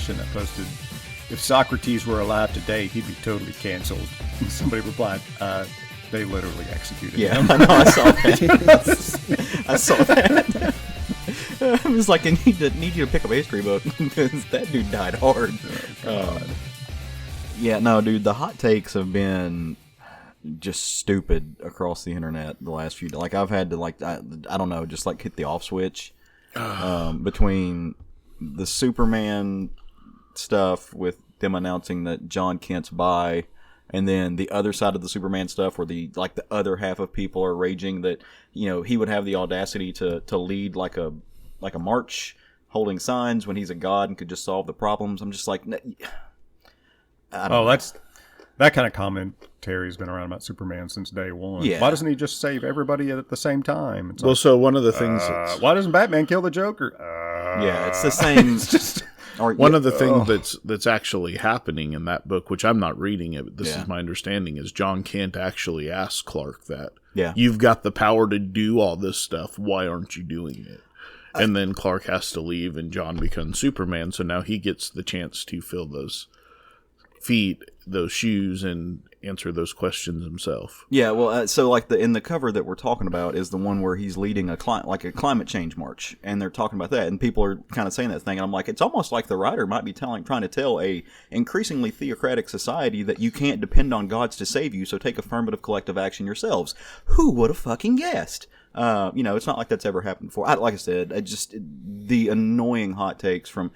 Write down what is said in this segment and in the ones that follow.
question that posted, if Socrates were alive today, he'd be totally canceled. Somebody replied, they literally executed him. I know, I saw that. I saw that. I was like, I need you to pick up a history book, because that dude died hard. Yeah, no, dude, the hot takes have been just stupid across the internet the last few days. Like, I've had to, like, I don't know, just, like, hit the off switch between the Superman stuff with them announcing that John Kent's bi, and then the other side of the Superman stuff where the other half of people are raging that, you know, he would have the audacity to lead like a march holding signs when he's a god and could just solve the problems. I'm just like, I don't know. That kind of commentary's been around about Superman since day one. Yeah. Why doesn't he just save everybody at the same time? It's so one of the things why doesn't Batman kill the Joker? Yeah, it's the same. It's just one of the things that's actually happening in that book, which I'm not reading it, but this is my understanding, is John Kent actually asked Clark that. Yeah. You've got the power to do all this stuff. Why aren't you doing it? And then Clark has to leave, and John becomes Superman. So now he gets the chance to fill those feet, those shoes, and answer those questions himself. Yeah, well, so like in the cover that we're talking about is the one where he's leading a climate change march, and they're talking about that, and people are kind of saying that thing, and I'm like, it's almost like the writer might be trying to tell a increasingly theocratic society that you can't depend on gods to save you, so take affirmative collective action yourselves. Who would have fucking guessed? You know, it's not like that's ever happened before. Like I said, the annoying hot takes from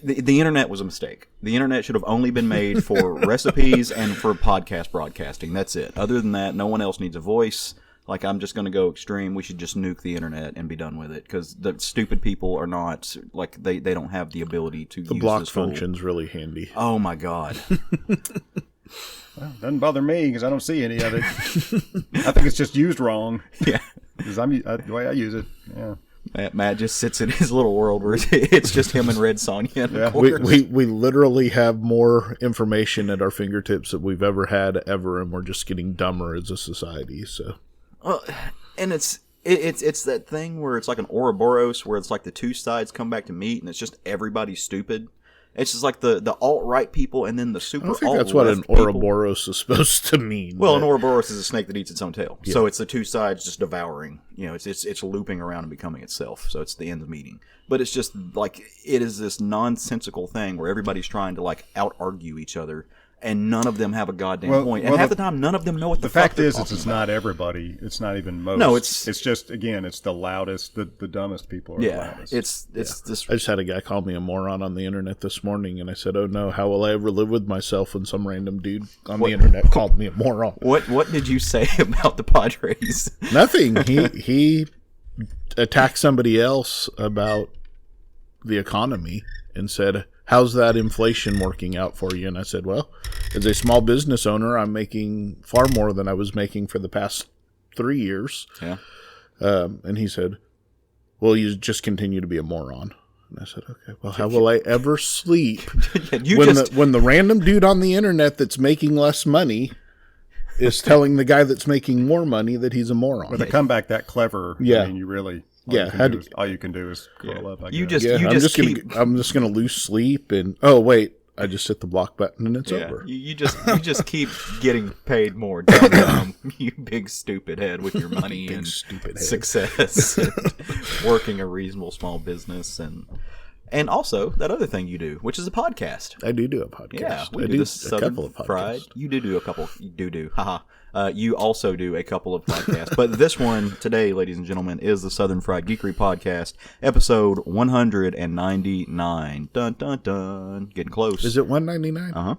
the internet was a mistake. The internet should have only been made for recipes and for podcast broadcasting. That's it. Other than that, no one else needs a voice. Like, I'm just going to go extreme. We should just nuke the internet and be done with it, because the stupid people are not, like, they don't have the ability to use the block this tool. function's really handy. Oh my god. Well, it doesn't bother me because I don't see any of it. I think it's just used wrong. Yeah. Because the way I use it. Yeah. Matt just sits in his little world where it's just him and Red Sonja. Yeah. We literally have more information at our fingertips that we've ever had, and we're just getting dumber as a society. So, and it's that thing where it's like an Ouroboros, where it's like the two sides come back to meet, and it's just everybody's stupid. It's just like the alt-right people and then the super alt-left people. That's what an Ouroboros is supposed to mean. Well, an Ouroboros is a snake that eats its own tail. Yeah. So it's the two sides just devouring. You know, it's looping around and becoming itself. So it's the end of the meeting. But it's just like, it is this nonsensical thing where everybody's trying to like out-argue each other, and none of them have a goddamn point. And half the time, none of them know what the fuck fact is. It's not everybody. It's not even most. No, it's just, again, it's the loudest, the dumbest people are the loudest. It's this. I just had a guy call me a moron on the internet this morning, and I said, "Oh no, how will I ever live with myself when some random dude on the internet called me a moron?" What did you say about the Padres? Nothing. He attacked somebody else about the economy and said, "How's that inflation working out for you?" And I said, "Well, as a small business owner, I'm making far more than I was making for the past 3 years." Yeah. And he said, "Well, you just continue to be a moron." And I said, "Okay, well, how will I ever sleep when the random dude on the internet that's making less money is telling the guy that's making more money that he's a moron?" With a comeback that clever, yeah. I mean, you really... All you can do is curl up. I guess. I'm just gonna lose sleep, and oh wait, I just hit the block button and it's over. You just keep getting paid more, dumb, you big stupid head with your money and success, and working a reasonable small business, and also that other thing you do, which is a podcast. I do a podcast. Yeah, I do a couple of podcasts. Fried. You do a couple. You do. Haha. You also do a couple of podcasts, but this one today, ladies and gentlemen, is the Southern Fried Geekery Podcast, episode 199. Dun dun dun. Getting close. Is it 199? Uh-huh.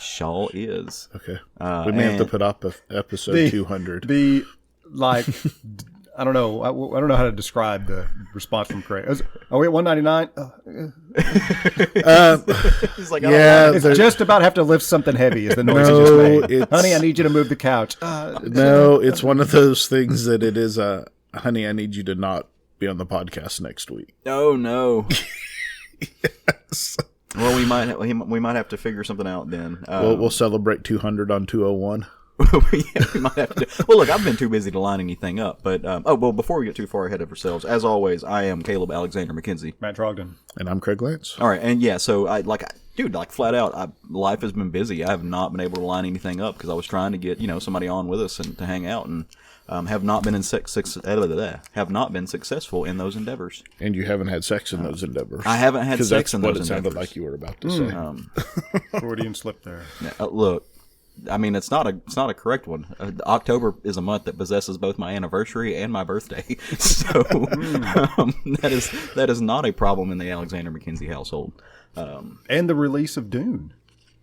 Shaw is. Okay. We may have to put up episode 200. I don't know. I don't know how to describe the response from Craig. Are we at 199? He's like, it's just about have to lift something heavy is the noise he just made. Honey, I need you to move the couch. No, it's one of those things that it is honey, I need you to not be on the podcast next week. Oh, no. Yes. Well, we might have to figure something out then. We'll celebrate 200 on 201. Yeah, we might have to. Well, look, I've been too busy to line anything up. But before we get too far ahead of ourselves, as always, I am Caleb Alexander McKenzie. Matt Trogdon. And I'm Craig Lance. All right, and yeah, so flat out, life has been busy. I have not been able to line anything up because I was trying to get somebody on with us and to hang out, and have not been successful in those endeavors. And you haven't had sex in those endeavors. I haven't had sex in those endeavors. Because that's what it sounded like you were about to say. Freudian slip there. Look, I mean, it's not a correct one. October is a month that possesses both my anniversary and my birthday, so that is not a problem in the Alexander McKenzie household. And the release of Dune.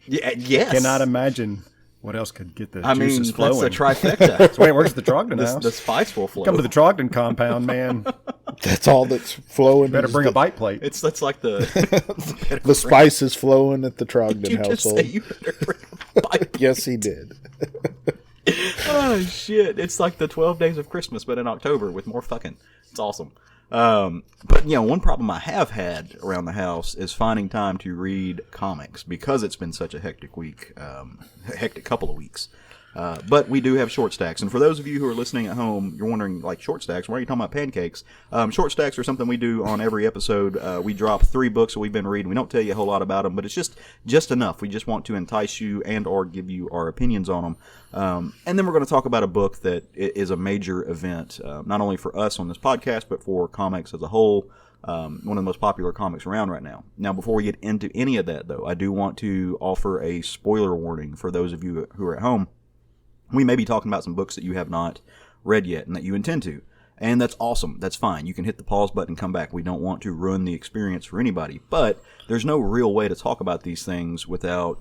Yeah, yes. Cannot imagine what else could get the juices flowing. That's the trifecta. That's the way it works at the Trogdon house. The spice will flow. Come to the Trogdon compound, man. That's all that's flowing. Better bring a bite plate. That's like the the spice is flowing at the Trogdon you household. Just say you better bring a bite plate. Yes, he did. Oh shit! It's like the 12 Days of Christmas, but in October with more fucking. It's awesome. But one problem I have had around the house is finding time to read comics because it's been such a hectic couple of weeks. But we do have short stacks, and for those of you who are listening at home, you're wondering, like, short stacks, why are you talking about pancakes? Short stacks are something we do on every episode. We drop 3 books that we've been reading. We don't tell you a whole lot about them, but it's just enough. We just want to entice you and or give you our opinions on them. And then we're going to talk about a book that is a major event, not only for us on this podcast, but for comics as a whole. One of the most popular comics around right now. Now, before we get into any of that, though, I do want to offer a spoiler warning for those of you who are at home. We may be talking about some books that you have not read yet and that you intend to. And that's awesome. That's fine. You can hit the pause button and come back. We don't want to ruin the experience for anybody. But there's no real way to talk about these things without,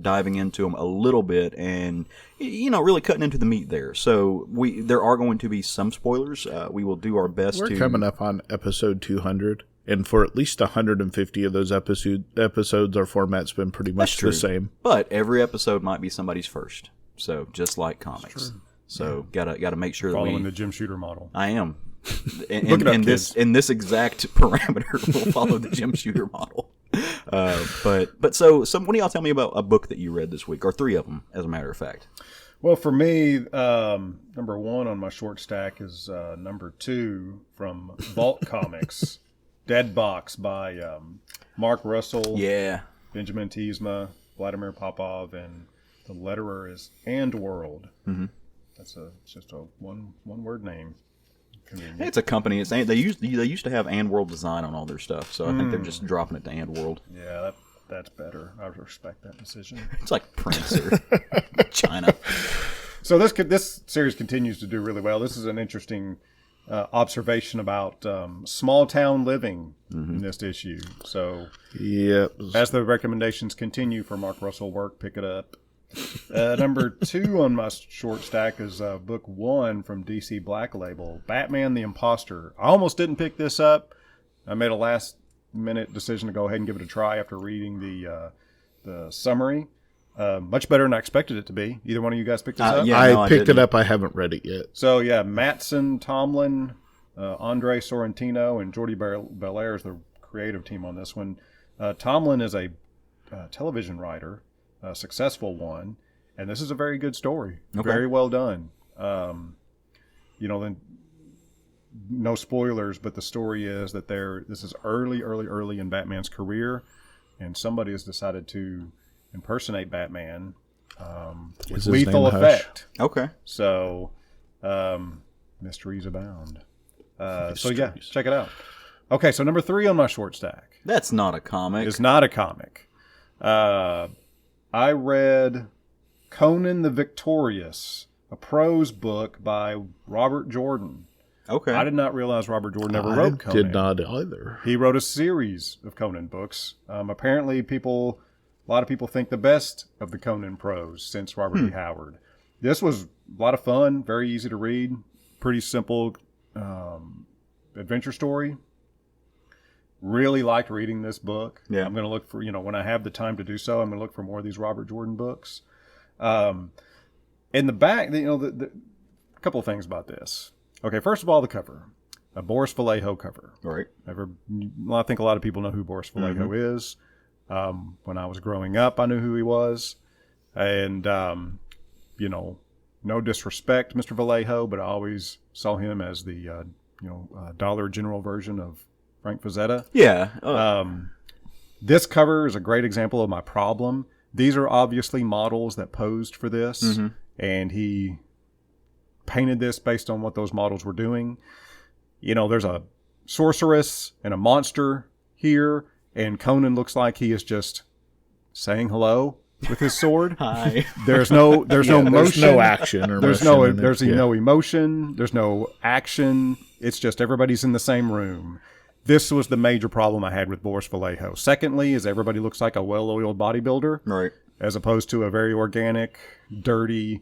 diving into them a little bit and, really cutting into the meat there. So there are going to be some spoilers. We will do our best We're coming up on episode 200. And for at least 150 of those episodes, our format's been pretty much the same. But every episode might be somebody's first. So just like comics. So gotta make sure following the Jim Shooter model. I am. In this exact parameter, we'll follow the Jim Shooter model. But so what do y'all tell me about a book that you read this week, or 3 of them, as a matter of fact? Well, for me, number 1 on my short stack is number 2 from Vault Comics, Dead Box by Mark Russell, Benjamin Tiesma, Vladimir Popov, and the letterer is And World. Mm-hmm. That's just a one word name. Convenient. It's a company. They used to have And World design on all their stuff, so I think they're just dropping it to And World. Yeah, that's better. I respect that decision. It's like Prince or China. So this series continues to do really well. This is an interesting observation about small town living in this issue. So as the recommendations continue for Mark Russell work, pick it up. Number 2 on my short stack is book 1 from DC Black Label, Batman the Imposter. I almost didn't pick this up. I made a last minute decision to go ahead and give it a try after reading the summary. Much better than I expected it to be. Either one of you guys picked this up? I picked it up. I haven't read it yet. So Mattson, Tomlin, Andre Sorrentino, and Jordi Belair is the creative team on this one. Tomlin is a television writer. A successful one, and this is a very good story. Okay. Very well done. Then no spoilers, but the story is that this is early in Batman's career, and somebody has decided to impersonate Batman with lethal effect. Okay. So mysteries abound. Check it out. Okay, so number 3 on my short stack. That's not a comic. It's not a comic. I read Conan the Victorious, a prose book by Robert Jordan. Okay. I did not realize Robert Jordan ever wrote Conan. I did not either. He wrote a series of Conan books. Apparently, a lot of people think the best of the Conan prose since Robert E. Howard. This was a lot of fun, very easy to read, pretty simple adventure story. Really liked reading this book. Yeah. I'm going to look for, when I have the time to do so, I'm going to look for more of these Robert Jordan books. In the back, a couple of things about this. Okay, first of all, the cover. A Boris Vallejo cover. Right. I think a lot of people know who Boris Vallejo is. When I was growing up, I knew who he was. And, no disrespect, Mr. Vallejo, but I always saw him as the Dollar General version of Frank Frazetta. Yeah. This cover is a great example of my problem. These are obviously models that posed for this, and he painted this based on what those models were doing. There's a sorceress and a monster here, and Conan looks like he is just saying hello with his sword. Hi. There's no motion. There's no action or there's no emotion. There's no action. It's just everybody's in the same room. This was the major problem I had with Boris Vallejo. Secondly, is everybody looks like a well-oiled bodybuilder, right, as opposed to a very organic, dirty.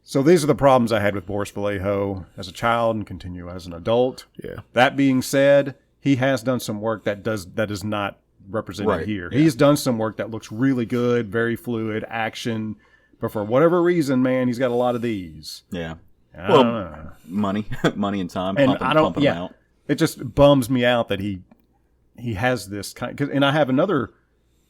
So these are the problems I had with Boris Vallejo as a child and continue as an adult. Yeah. That being said, he has done some work that is not represented here. Yeah. He's done some work that looks really good, very fluid, action. But for whatever reason, man, he's got a lot of these. Yeah. I don't know. Money and time, and pumping them out. It just bums me out that he has this kind. And I have another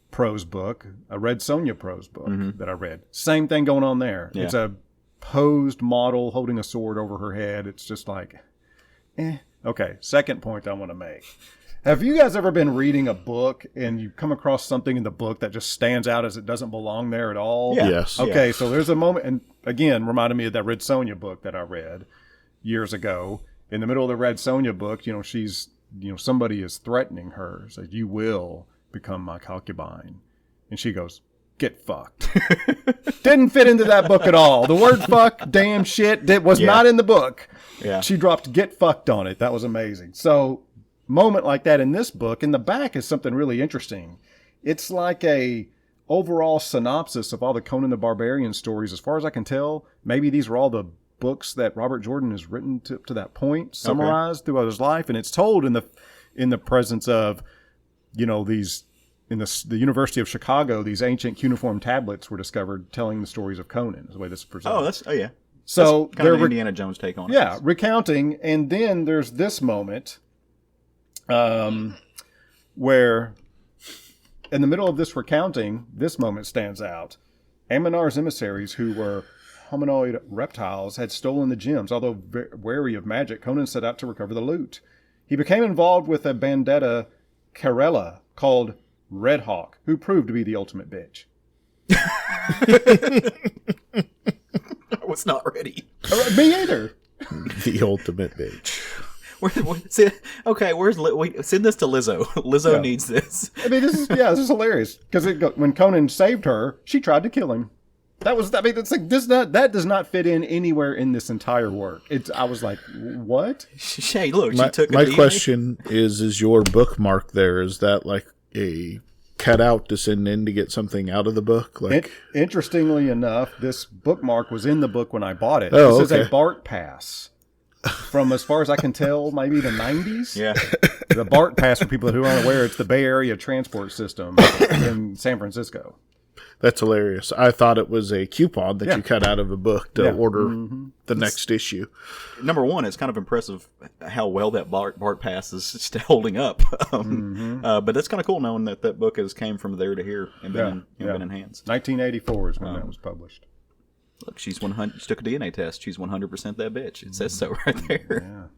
prose book, a Red Sonja prose book that I read. Same thing going on there. Yeah. It's a posed model holding a sword over her head. It's just like, Okay, second point I want to make. Have you guys ever been reading a book and you come across something in the book that just stands out as it doesn't belong there at all? Yeah. Yes. Okay, Yeah. so there's a moment, and again, reminded me of that Red Sonja book that I read years ago. In the middle of the Red Sonja book, she's, somebody is threatening her. Says, "You will become my concubine." And she goes, "Get fucked." Didn't fit into that book at all. The word fuck, damn shit, was not in the book. Yeah. She dropped "get fucked" on it. That was amazing. So, moment like that in this book, in the back is something really interesting. It's like a overall synopsis of all the Conan the Barbarian stories. As far as I can tell, maybe these are all the books that Robert Jordan has written to that point, summarized throughout his life, and it's told in the presence of, these in the University of Chicago. These ancient cuneiform tablets were discovered telling the stories of Conan. Is the way this is presented. Oh yeah. So that's kind of an Indiana Jones take on it. Yeah, recounting, and then there's this moment, where, in the middle of this recounting, this moment stands out. Aminar's emissaries, who were hominoid reptiles, had stolen the gems. Although wary of magic, Conan set out to recover the loot. He became involved with a bandetta Karela called Red Hawk, who proved to be the ultimate bitch. I was not ready. Me either. The ultimate bitch. Send this to Lizzo. Lizzo needs this. I mean, this is hilarious because when Conan saved her, she tried to kill him. It's like that does not fit in anywhere in this entire work. I was like, what? Shay, look, My she took my question is your bookmark there? Is that like a cutout to send in to get something out of the book? Like, interestingly enough, this bookmark was in the book when I bought it. Oh, this is okay. a BART pass from, as far as I can tell, maybe the 90s. Yeah. The BART pass, for people who aren't aware, it's the Bay Area transport system in San Francisco. that's hilarious. I thought it was a coupon that you cut out of a book to order the next issue. Number one, it's kind of impressive how well that BART pass is still holding up. But that's kind of cool knowing that book came from there to here and been in hands. 1984 is when that was published. Look, she's 100. She took a DNA test. She's 100% that bitch. It says so right there.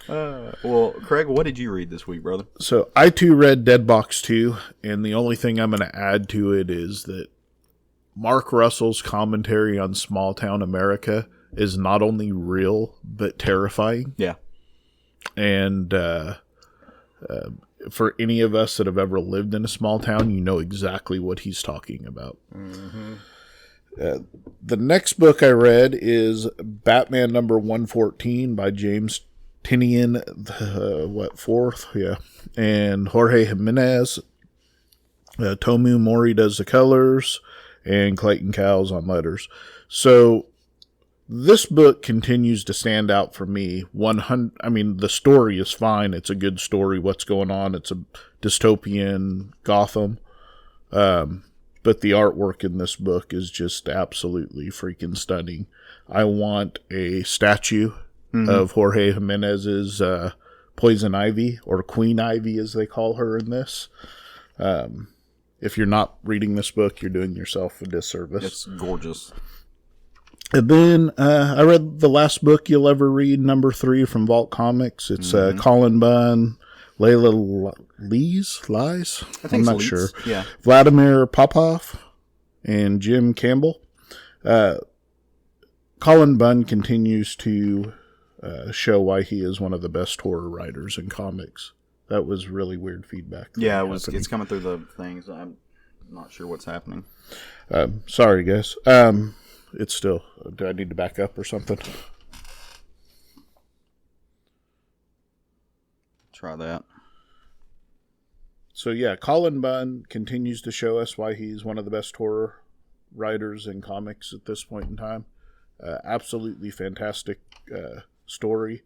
Yeah. Well, Craig, what did you read this week, brother? So I too read Dead Box 2, and the only thing I'm going to add to it is that Mark Russell's commentary on small town America is not only real but terrifying. Yeah. And for any of us that have ever lived in a small town, you know exactly what he's talking about. Mm-hmm. The next book I read is Batman number 114 by James Tinian, fourth? Yeah. And Jorge Jimenez. Tomu Mori does the colors, and Clayton Cowles on letters. So this book continues to stand out for me. The story is fine. It's a good story. What's going on? It's a dystopian Gotham. But the artwork in this book is just absolutely freaking stunning. I want a statue of Jorge Jimenez's Poison Ivy, or Queen Ivy as they call her in this. If you're not reading this book, you're doing yourself a disservice. It's gorgeous. And then I read the last book you'll ever read, number 3 from Vault Comics. It's Colin Bunn, Layla Lies? I'm not sure. Yeah. Vladimir Popov and Jim Campbell. Colin Bunn continues to show why he is one of the best horror writers in comics. That was really weird feedback. Yeah, it's coming through the things. I'm not sure what's happening. Sorry, guys. It's still... Do I need to back up or something? Try that. So, yeah, Colin Bunn continues to show us why he's one of the best horror writers in comics at this point in time. Absolutely fantastic story.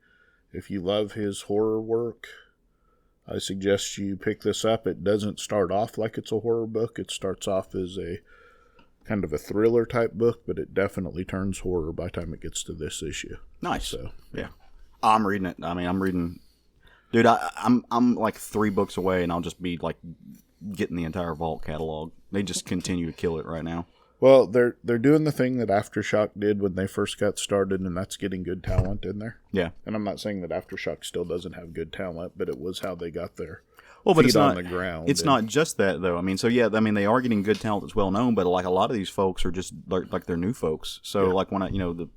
If you love his horror work, I suggest you pick this up. It doesn't start off like it's a horror book. It starts off as a kind of a thriller type book, but it definitely turns horror by the time it gets to this issue. Nice. So yeah, I'm reading it. I mean, I'm reading. Dude, I'm like 3 books away, and I'll just be like getting the entire Vault catalog. They just continue to kill it right now. Well, they're doing the thing that Aftershock did when they first got started, and that's getting good talent in there. Yeah. And I'm not saying that Aftershock still doesn't have good talent, but it was how they got their but feet on the ground. It's not just that, though. I mean, so yeah, I mean, they are getting good talent that's well known, but like a lot of these folks are just like they're new folks. So like when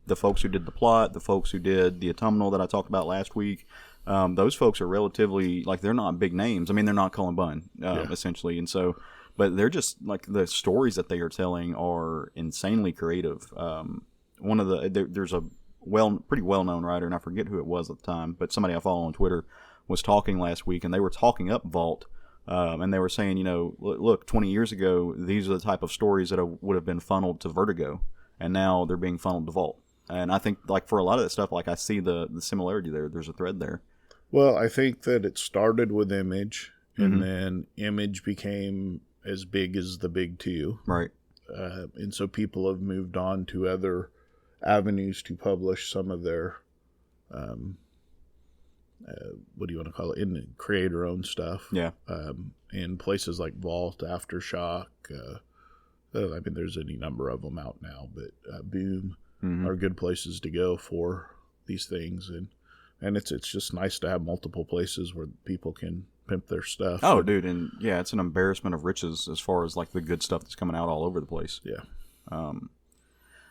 the folks who did the plot, the folks who did the autumnal that I talked about last week, those folks are relatively like they're not big names. I mean, they're not Colin Bunn essentially, and so. But they're just like the stories that they are telling are insanely creative. One of there's a pretty well known writer, and I forget who it was at the time, but somebody I follow on Twitter was talking last week, and they were talking up Vault, and they were saying, look, 20 years ago, these are the type of stories that would have been funneled to Vertigo, and now they're being funneled to Vault. And I think like for a lot of that stuff, like I see the similarity there. There's a thread there. Well, I think that it started with Image, and then Image became as big as the big 2. Right. And so people have moved on to other avenues to publish some of their, what do you want to call it, in creator-owned stuff. Yeah. In places like Vault, Aftershock, I mean, there's any number of them out now, but Boom are good places to go for these things. And it's just nice to have multiple places where people can pimp their stuff. Oh, dude, and yeah, it's an embarrassment of riches as far as like the good stuff that's coming out all over the place. Yeah. All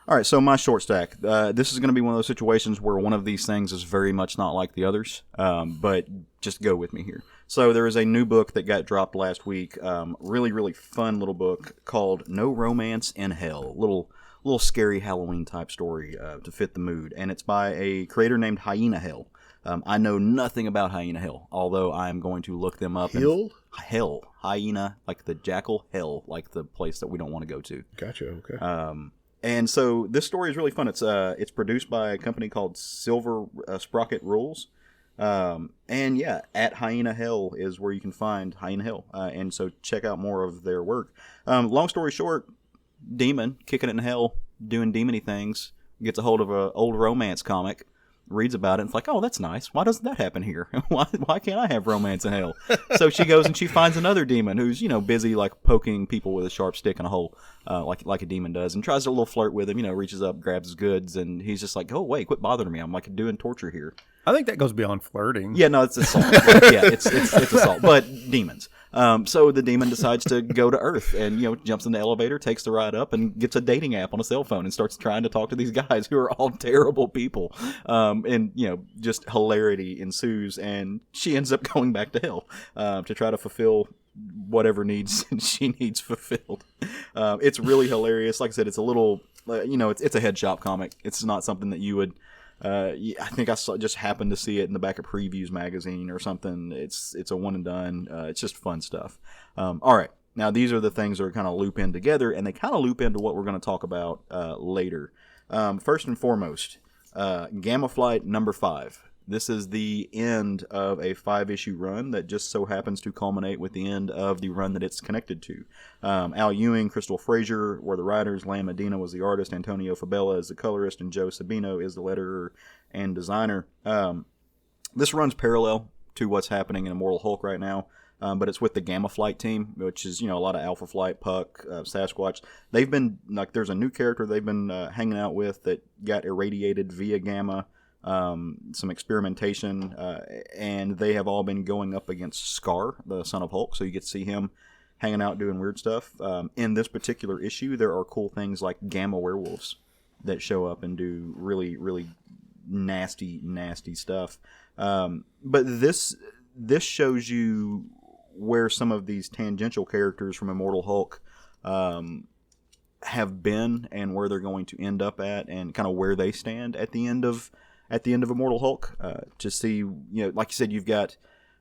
right, so my short stack. This is going to be one of those situations where one of these things is very much not like the others, but just go with me here. So there is a new book that got dropped last week. Really, really fun little book called No Romance in Hell. Little scary Halloween type story to fit the mood, and it's by a creator named Hyena Hell. I know nothing about Hyena Hell, although I am going to look them up. Hell. Hyena, like the jackal. Hell, like the place that we don't want to go to. Gotcha, okay. And so this story is really fun. It's produced by a company called Silver Sprocket Rules. And yeah, at Hyena Hell is where you can find Hyena Hell. And so check out more of their work. Long story short, demon, kicking it in hell, doing demony things, gets a hold of an old romance comic, reads about it, and it's like, oh, that's nice. Why doesn't that happen here? Why can't I have romance in hell? So she goes and she finds another demon who's, busy like poking people with a sharp stick in a hole, like a demon does, and tries to a little flirt with him, reaches up, grabs his goods, and he's just like, oh, wait, quit bothering me. I'm like doing torture here. I think that goes beyond flirting. Yeah, no, it's assault. Yeah, it's assault, but demons. So the demon decides to go to Earth and, jumps in the elevator, takes the ride up, and gets a dating app on a cell phone and starts trying to talk to these guys who are all terrible people. And, just hilarity ensues, and she ends up going back to hell to try to fulfill whatever needs she needs fulfilled. It's really hilarious. Like I said, it's a little, it's a head shop comic. It's not something that you would... I think I just happened to see it in the back of Previews magazine or something. It's a one and done. It's just fun stuff. All right. Now, these are the things that are kind of loop in together, and they kind of loop into what we're going to talk about later. First and foremost, Gamma Flight number 5. This is the end of a 5-issue run that just so happens to culminate with the end of the run that it's connected to. Al Ewing, Crystal Frazier were the writers, Lam Medina was the artist, Antonio Fabella is the colorist, and Joe Sabino is the letterer and designer. This runs parallel to what's happening in Immortal Hulk right now. but it's with the Gamma Flight team, which is, a lot of Alpha Flight, Puck, Sasquatch. They've been, there's a new character they've been hanging out with that got irradiated via Gamma, some experimentation, and they have all been going up against Scar, the son of Hulk, so you get to see him hanging out doing weird stuff. In this particular issue, there are cool things like Gamma werewolves that show up and do really, really nasty stuff. But this shows you where some of these tangential characters from Immortal Hulk have been and where they're going to end up at, and kind of where they stand at the end of Immortal Hulk. To see, like you said, you've got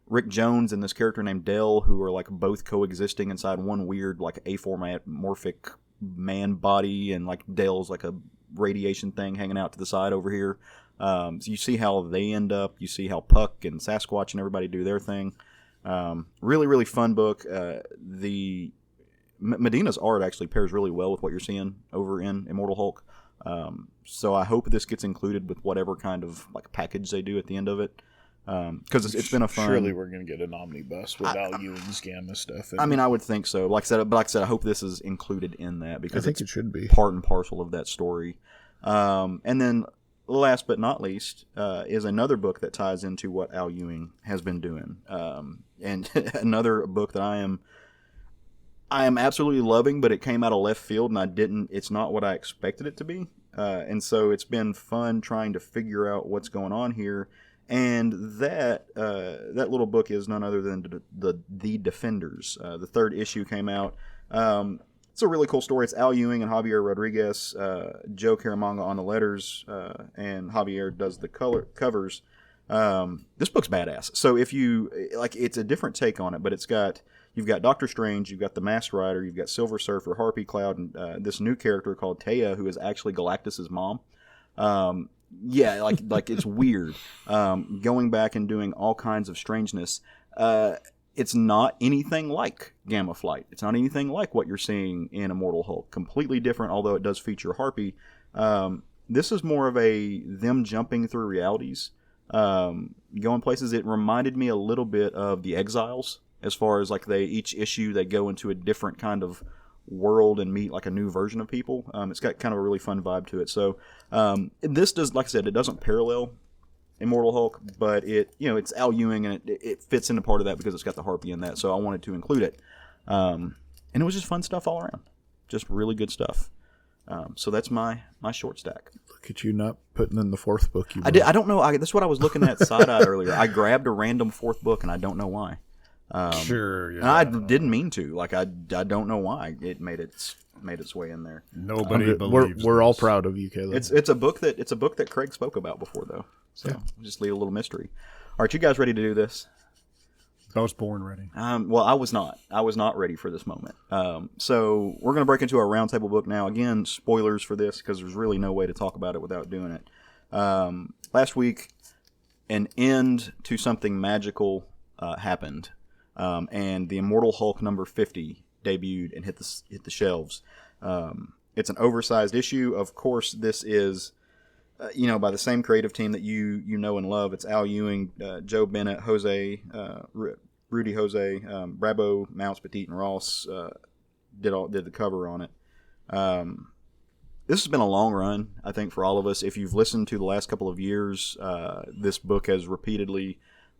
Rick Jones and this character named Dell, who are like both coexisting inside one weird like amorphic man body, and like Dell's like a radiation thing hanging out to the side over here. So you see how they end up. You see how Puck and Sasquatch and everybody do their thing. Really, really fun book. The Medina's art actually pairs really well with what you're seeing over in Immortal Hulk. So I hope this gets included with whatever kind of like package they do at the end of it. Because it's been a fun. Surely we're going to get an omnibus with Al Ewing's Gamma stuff. I mean, I would think so. Like I said, I hope this is included in that, because I think it should be part and parcel of that story. And then, last but not least, is another book that ties into what Al Ewing has been doing, and another book that I am absolutely loving, but it came out of left field, and it's not what I expected it to be, and so it's been fun trying to figure out what's going on here. And that little book is none other than the Defenders. The third issue came out. It's a really cool story. It's Al Ewing and Javier Rodriguez, Joe Caramanga on the letters, and Javier does the covers. This book's badass. So if you like, it's a different take on it, but you've got Doctor Strange, you've got the Masked Rider, you've got Silver Surfer, Harpy Cloud, and this new character called Taya, who is actually Galactus's mom. Yeah, like it's weird. Going back and doing all kinds of strangeness. It's not anything like Gamma Flight. It's not anything like what you're seeing in Immortal Hulk. Completely different, although it does feature Harpy. This is more of them jumping through realities, going places. It reminded me a little bit of the Exiles, as far as like each issue they go into a different kind of world and meet like a new version of people. It's got kind of a really fun vibe to it. So this does, like I said, it doesn't parallel Immortal Hulk, but it's Al Ewing, and it fits into part of that because it's got the Harpy in that. So I wanted to include it, and it was just fun stuff all around, just really good stuff. So that's my short stack. Look at you not putting in the fourth book. I did. I don't know. That's what I was looking at side-eyed earlier. I grabbed a random fourth book, and I don't know why. Sure. Yeah. And I didn't mean to. Like I don't know why it made its way in there. Nobody believes. We're all proud of you, Caleb. It's a book that Craig spoke about before, though. So just leave a little mystery. All right, you guys ready to do this? I was born ready. Well, I was not. I was not ready for this moment. So we're going to break into our roundtable book now. Again, spoilers for this because there's really no way to talk about it without doing it. Last week, an end to something magical happened. And the Immortal Hulk number 50 debuted and hit the shelves. It's an oversized issue. Of course, this is, by the same creative team that you know and love. It's Al Ewing, Joe Bennett, Jose, Ruy Jose, Brabo, Mounts, Petit, and Ross did the cover on it. This has been a long run, I think, for all of us. If you've listened to the last couple of years, this book has repeatedly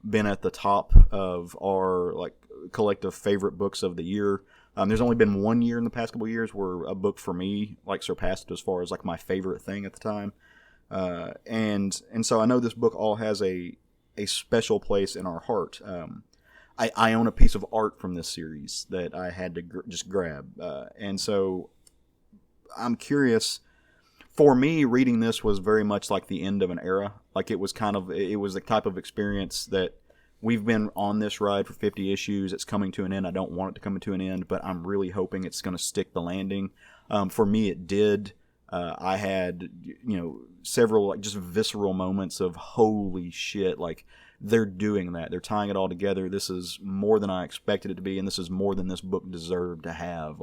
been at the top of our collective favorite books of the year. There's only been 1 year in the past couple of years where a book for me surpassed it as far as my favorite thing at the time. And so I know this book all has a special place in our heart. I own a piece of art from this series that I had to just grab. And so I'm curious. For me, reading this was very much like the end of an era. It was the type of experience that we've been on this ride for 50 issues. It's coming to an end. I don't want it to come to an end, but I'm really hoping it's going to stick the landing. For me, it did. I had, several just visceral moments of holy shit. They're doing that. They're tying it all together. This is more than I expected it to be, and this is more than this book deserved to have.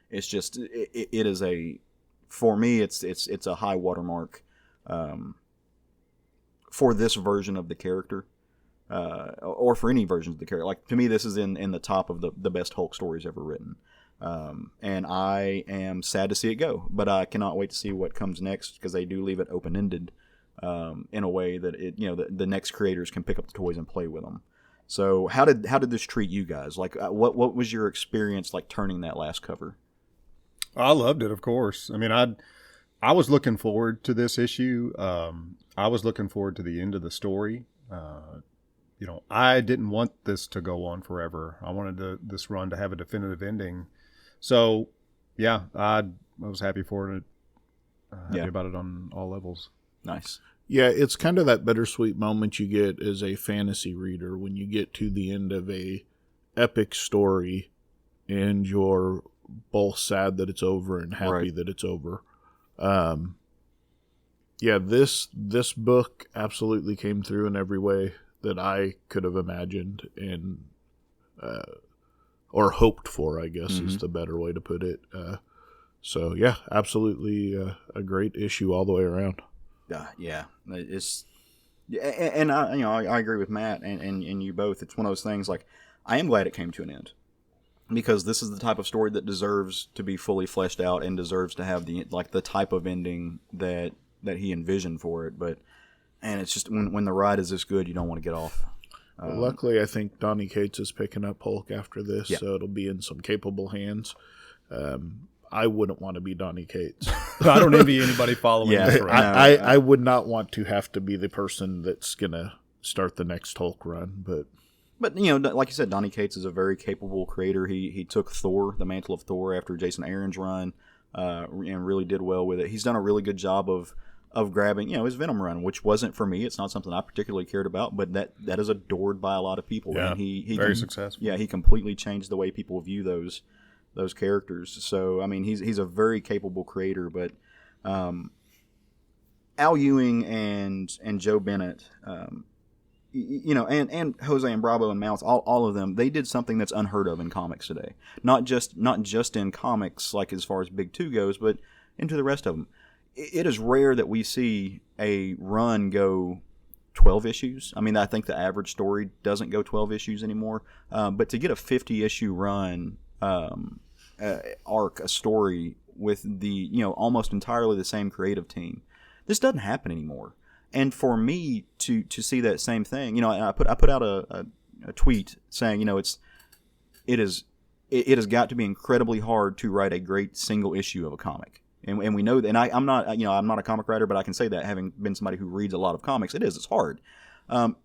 It's just, it is for me, it's a high watermark for this version of the character. or for any versions of the character. Like, to me, this is in the top of the best Hulk stories ever written. And I am sad to see it go, but I cannot wait to see what comes next, because they do leave it open-ended in a way that the next creators can pick up the toys and play with them. So how did this treat you guys? Like, what was your experience like turning that last cover? I loved it, of course. I mean, I was looking forward to this issue. I was looking forward to the end of the story. I didn't want this to go on forever. I wanted this run to have a definitive ending. So, yeah, I was happy for it. Happy about it on all levels. Nice. Yeah, it's kind of that bittersweet moment you get as a fantasy reader when you get to the end of a epic story and you're both sad that it's over and happy that it's over. Yeah, this book absolutely came through in every way that I could have imagined and or hoped for, I guess, is the better way to put it. So yeah, absolutely a great issue all the way around. Yeah, it's, and I agree with Matt and you both. It's one of those things, like, I am glad it came to an end, because this is the type of story that deserves to be fully fleshed out and deserves to have the type of ending that he envisioned for it. And it's just when the ride is this good, you don't want to get off. Luckily, I think Donny Cates is picking up Hulk after this, so it'll be in some capable hands. I wouldn't want to be Donny Cates. I don't envy anybody following this run. I would not want to have to be the person that's going to start the next Hulk run. But like you said, Donny Cates is a very capable creator. He took Thor, the mantle of Thor, after Jason Aaron's run, and really did well with it. He's done a really good job of grabbing, his Venom run, which wasn't for me. It's not something I particularly cared about, but that is adored by a lot of people. Yeah, and he very successful. Yeah, he completely changed the way people view those characters. So, I mean, he's a very capable creator, but Al Ewing and Joe Bennett, and Jose and Brabo and Mounts, all of them, they did something that's unheard of in comics today. Not just in comics, like as far as Big Two goes, but into the rest of them. It is rare that we see a run go 12 issues. I mean, I think the average story doesn't go 12 issues anymore. But to get a 50-issue run arc, a story with the almost entirely the same creative team, this doesn't happen anymore. And for me to see that same thing, I put out a tweet saying, it has got to be incredibly hard to write a great single issue of a comic. And we know that, and I'm not a comic writer, but I can say that, having been somebody who reads a lot of comics, it's hard.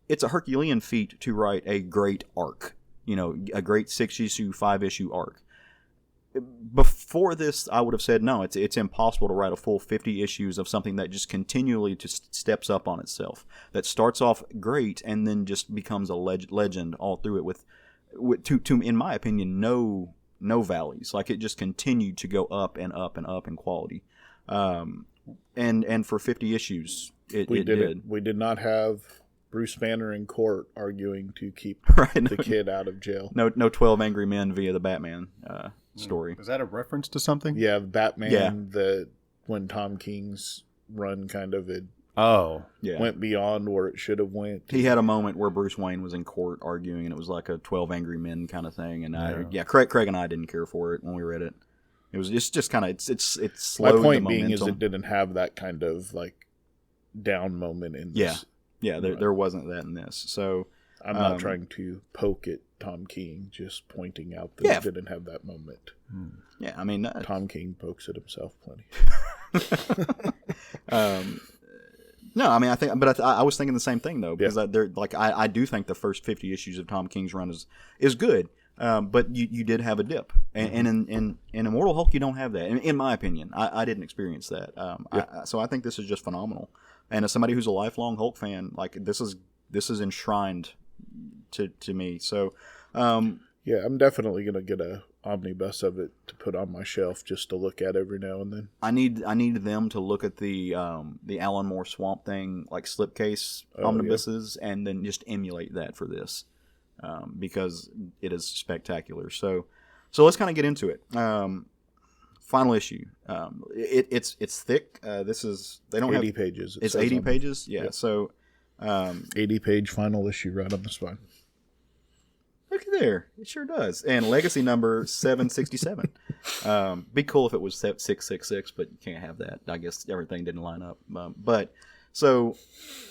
It's a Herculean feat to write a great arc, a great 6-issue, 5-issue arc. Before this, I would have said, no, it's impossible to write a full 50 issues of something that just continually just steps up on itself, that starts off great and then just becomes a legend all through it with in my opinion, no valleys. Like, it just continued to go up and up and up in quality. And for 50 issues, it did. We did not have Bruce Banner in court arguing to keep the kid out of jail. No 12 Angry Men via the Batman story. Is that a reference to something? Yeah, Batman, when Tom King's run kind of went beyond where it should have went. He had a moment where Bruce Wayne was in court arguing, and it was like a 12 Angry Men kind of thing. And Craig and I didn't care for it when we read it. It's just kind of it's slow. My point being is it didn't have that kind of like down moment in this. Yeah, there wasn't that in this. So I'm not trying to poke at Tom King, just pointing out that it didn't have that moment. Yeah, I mean, Tom King pokes at himself plenty. No, I mean, I was thinking the same thing though, because I do think the first 50 issues of Tom King's run is good, but you did have a dip, and in Immortal Hulk you don't have that. In my opinion, I didn't experience that. So I think this is just phenomenal, and as somebody who's a lifelong Hulk fan, like this is enshrined to me. So yeah, I'm definitely gonna get a omnibus of it to put on my shelf just to look at every now and then. I need them to look at the Alan Moore Swamp Thing like slipcase omnibuses and then just emulate that for this, because it is spectacular. So let's kind of get into it. Final issue. It's thick. This is, they don't 80 have pages. It's 80 pages. Yeah. So 80-page final issue right on the spine. Look at there. It sure does. And legacy number 767. Be cool if it was 666, but you can't have that. I guess everything didn't line up. So,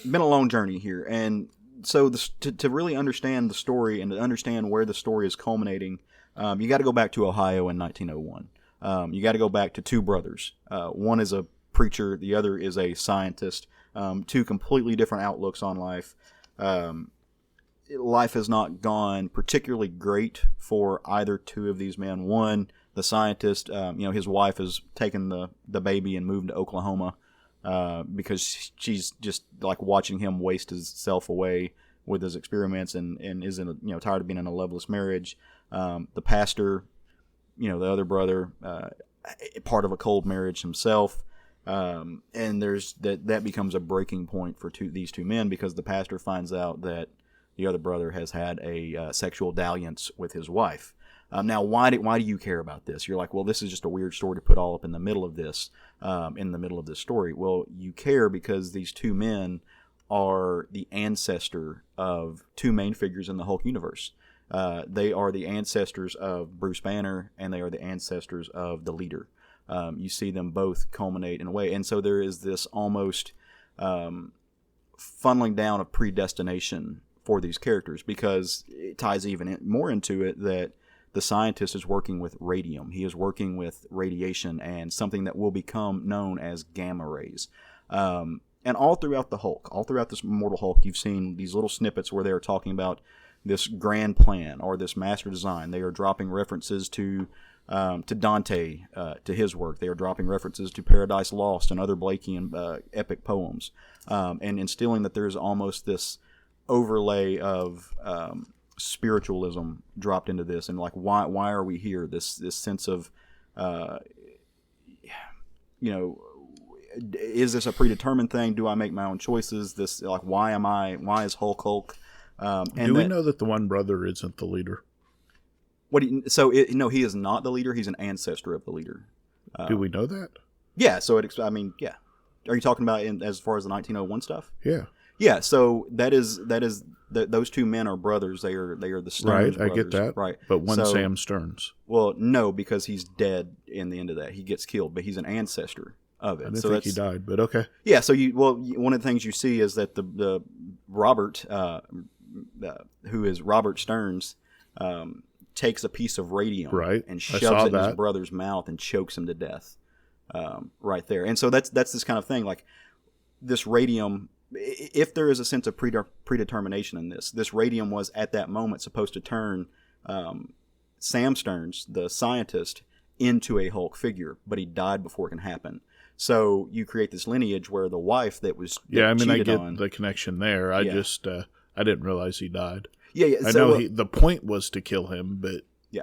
been a long journey here. And so to really understand the story and to understand where the story is culminating, you got to go back to Ohio in 1901. You got to go back to two brothers. One is a preacher. The other is a scientist. Two completely different outlooks on life. Life has not gone particularly great for either two of these men. One, the scientist, his wife has taken the baby and moved to Oklahoma because she's just like watching him waste himself away with his experiments and is tired of being in a loveless marriage. The pastor, the other brother, part of a cold marriage himself. And there's that becomes a breaking point for these two men because the pastor finds out that the other brother has had a sexual dalliance with his wife. Now, why do you care about this? You're like, well, this is just a weird story to put all up in the middle of this, story. Well, you care because these two men are the ancestor of two main figures in the Hulk universe. They are the ancestors of Bruce Banner, and they are the ancestors of the leader. You see them both culminate in a way. And so there is this almost funneling down of predestination for these characters because it ties even more into it that the scientist is working with radium. He is working with radiation and something that will become known as gamma rays. And all throughout the Hulk, all throughout this Immortal Hulk, you've seen these little snippets where they're talking about this grand plan or this master design. They are dropping references to Dante, to his work. They are dropping references to Paradise Lost and other Blakean epic poems, and instilling that there's almost this overlay of spiritualism dropped into this, and like why are we here? This sense of is this a predetermined thing? Do I make my own choices? This like why is Hulk? Do we know that the one brother isn't the leader? He is not the leader. He's an ancestor of the leader. Do we know that? Yeah. So yeah. Are you talking about as far as the 1901 stuff? Yeah. Yeah, so that is those two men are brothers. They are the Stearns brothers. I get that. Right, but one's Sam Stearns. Well, no, because he's dead in the end of that. He gets killed, but he's an ancestor of it. I didn't think he died, but okay. Yeah, so one of the things you see is that the Robert, who is Robert Stearns, takes a piece of radium and shoves it in his brother's mouth and chokes him to death. Right there, and so that's this kind of thing. Like this radium. If there is a sense of predetermination in this radium was at that moment supposed to turn Sam Stearns, the scientist, into a Hulk figure, but he died before it can happen. So you create this lineage where the wife that was I get the connection there. I just I didn't realize he died. Yeah. I know the point was to kill him, but yeah.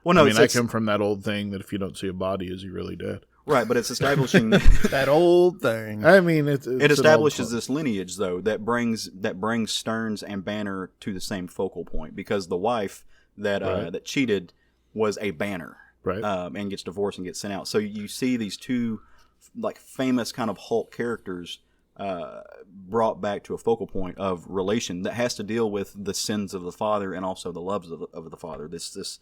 Well, no, I come from that old thing that if you don't see a body, is he really dead? Right, but it's establishing that old thing. I mean, it establishes this lineage though that brings Stearns and Banner to the same focal point because the wife that cheated was a Banner, right? And gets divorced and gets sent out. So you see these two like famous kind of Hulk characters brought back to a focal point of relation that has to deal with the sins of the father and also the loves of the father. This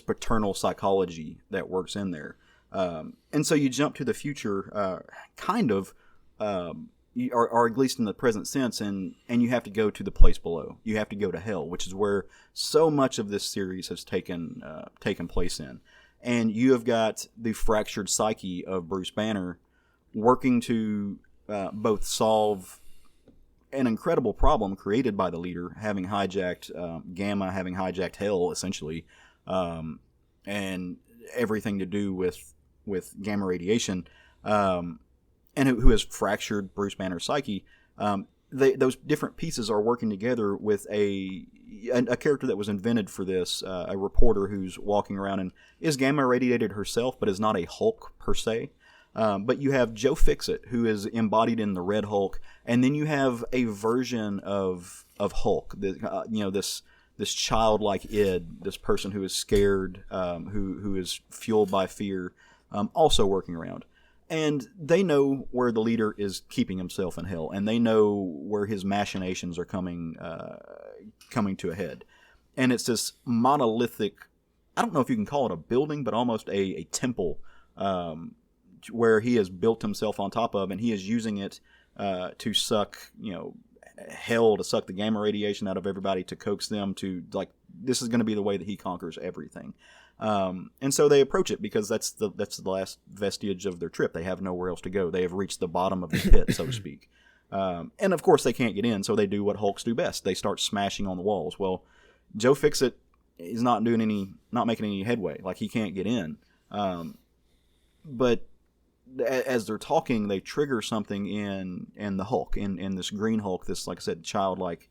paternal psychology that works in there. And so you jump to the future, or at least in the present sense, and you have to go to the place below. You have to go to hell, which is where so much of this series has taken place in. And you have got the fractured psyche of Bruce Banner working to both solve an incredible problem created by the leader, having hijacked Gamma, having hijacked Hell, essentially, and everything to do with gamma radiation, and who has fractured Bruce Banner's psyche. Those different pieces are working together with a character that was invented for this, a reporter who's walking around and is gamma radiated herself, but is not a Hulk per se. But you have Joe Fixit, who is embodied in the Red Hulk, and then you have a version of Hulk, this childlike id, this person who is scared, who is fueled by fear, also working around. And they know where the leader is keeping himself in hell, and they know where his machinations are coming to a head. And it's this monolithic, I don't know if you can call it a building, but almost a temple where he has built himself on top of, and he is using it to suck, hell, to suck the gamma radiation out of everybody, to coax them to, like, this is going to be the way that he conquers everything. And so they approach it because that's the last vestige of their trip. They have nowhere else to go. They have reached the bottom of the pit, so to speak. And of course they can't get in, so they do what Hulks do best. They start smashing on the walls. Well, Joe Fixit is not making any headway. Like, he can't get in. But as they're talking, they trigger something in the Hulk, in this Green Hulk, this, like I said, childlike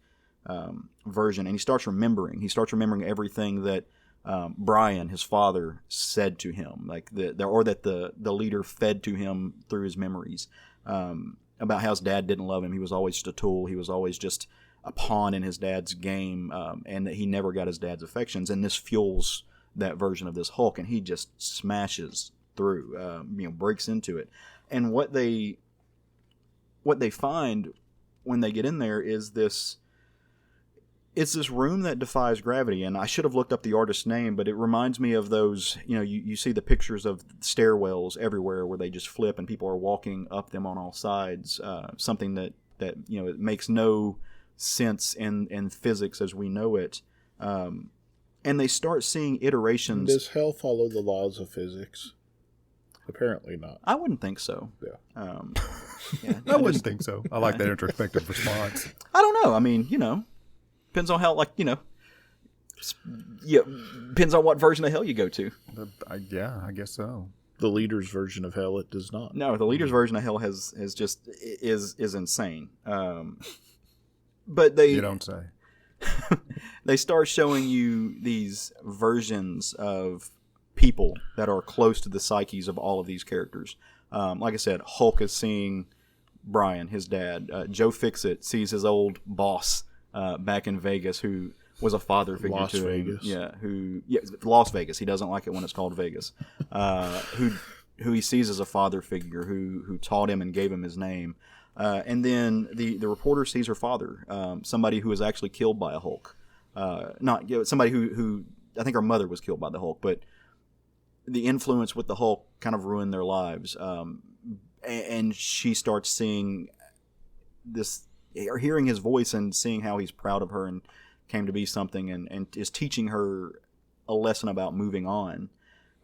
version, and he starts remembering. He starts remembering everything that Brian, his father, said to him, like that the leader fed to him through his memories, about how his dad didn't love him. He was always just a tool. He was always just a pawn in his dad's game, and that he never got his dad's affections. And this fuels that version of this Hulk, and he just smashes through, breaks into it. And what they find when they get in there is this. It's this room that defies gravity, and I should have looked up the artist's name, but it reminds me of those, you see the pictures of stairwells everywhere where they just flip and people are walking up them on all sides, something that it makes no sense in physics as we know it. And they start seeing iterations. Does hell follow the laws of physics? Apparently not. I wouldn't think so. Yeah. I wouldn't think so. I like that introspective response. I don't know. I mean, depends on how, depends on what version of hell you go to. I guess so. The leader's version of hell, it does not. No, the leader's version of hell is insane. But you don't say. They start showing you these versions of people that are close to the psyches of all of these characters. Like I said, Hulk is seeing Brian, his dad. Joe Fixit sees his old boss back in Vegas, who was a father figure Las to Vegas. him. Las Vegas. He doesn't like it when it's called Vegas. Who he sees as a father figure, who taught him and gave him his name. And then the reporter sees her father, somebody who was actually killed by a Hulk. Somebody who I think her mother was killed by the Hulk, but the influence with the Hulk kind of ruined their lives. And she starts seeing this, or hearing his voice and seeing how he's proud of her and came to be something, and is teaching her a lesson about moving on.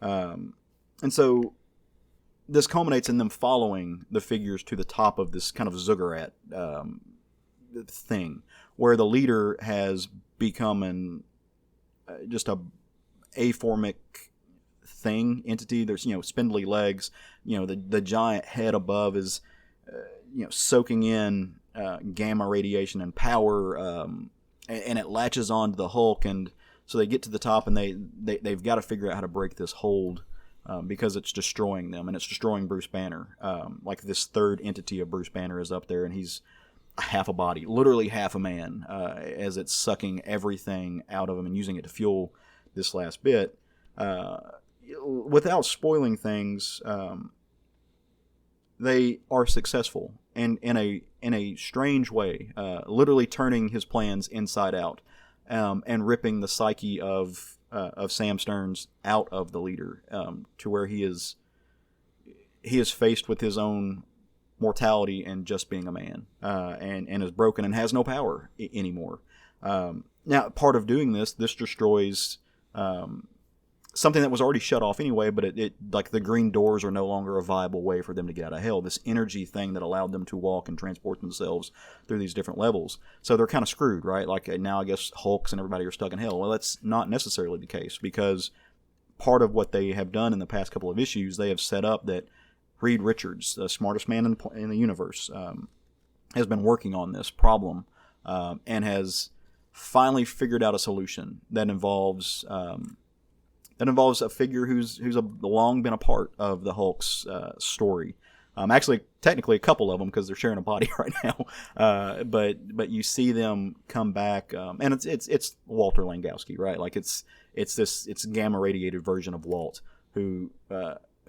And so this culminates in them following the figures to the top of this kind of ziggurat thing, where the leader has become just a aformic entity. There's spindly legs. The giant head above is soaking in gamma radiation and power, and it latches onto the Hulk. And so they get to the top, and they've got to figure out how to break this hold, because it's destroying them, and it's destroying Bruce Banner. Like, this third entity of Bruce Banner is up there, and he's half a body, literally half a man, as it's sucking everything out of him and using it to fuel this last bit. Without spoiling things, they are successful, and in a strange way, literally turning his plans inside out, and ripping the psyche of Sam Stearns out of the leader, to where he is faced with his own mortality and just being a man, and is broken and has no power anymore. Now, part of doing this destroys something that was already shut off anyway, but it like, the green doors are no longer a viable way for them to get out of hell. This energy thing that allowed them to walk and transport themselves through these different levels. So they're kind of screwed, right? Like, now I guess Hulks and everybody are stuck in hell. Well, that's not necessarily the case, because part of what they have done in the past couple of issues, they have set up that Reed Richards, the smartest man in the universe, has been working on this problem, and has finally figured out a solution that involves a figure who's long been a part of the Hulk's story. Actually, technically a couple of them, because they're sharing a body right now. But you see them come back, and it's Walter Langowski, right? Like, it's gamma radiated version of Walt, who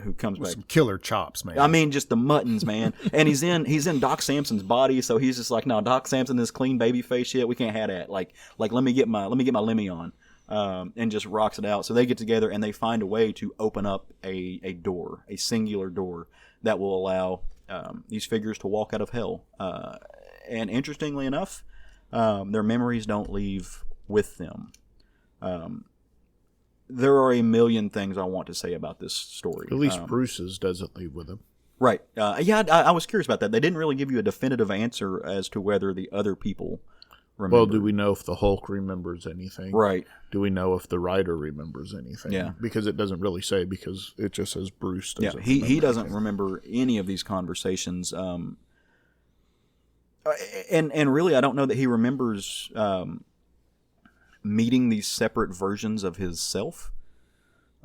who comes back. Some killer chops, man. I mean, just the muttons, man. And he's in Doc Samson's body, so he's just like, no, Doc Samson, this clean baby face shit, we can't have that. Like let me get my Lemmy on, and just rocks it out. So they get together and they find a way to open up a door, a singular door that will allow these figures to walk out of hell. And interestingly enough, their memories don't leave with them. There are a million things I want to say about this story. At least Bruce's doesn't leave with him. Right. I was curious about that. They didn't really give you a definitive answer as to whether the other people remember. Well, do we know if the Hulk remembers anything? Right. Do we know if the Rider remembers anything? Yeah. Because it doesn't really say, because it just says Bruce doesn't remember. He doesn't remember any of these conversations. And really, I don't know that he remembers meeting these separate versions of his self,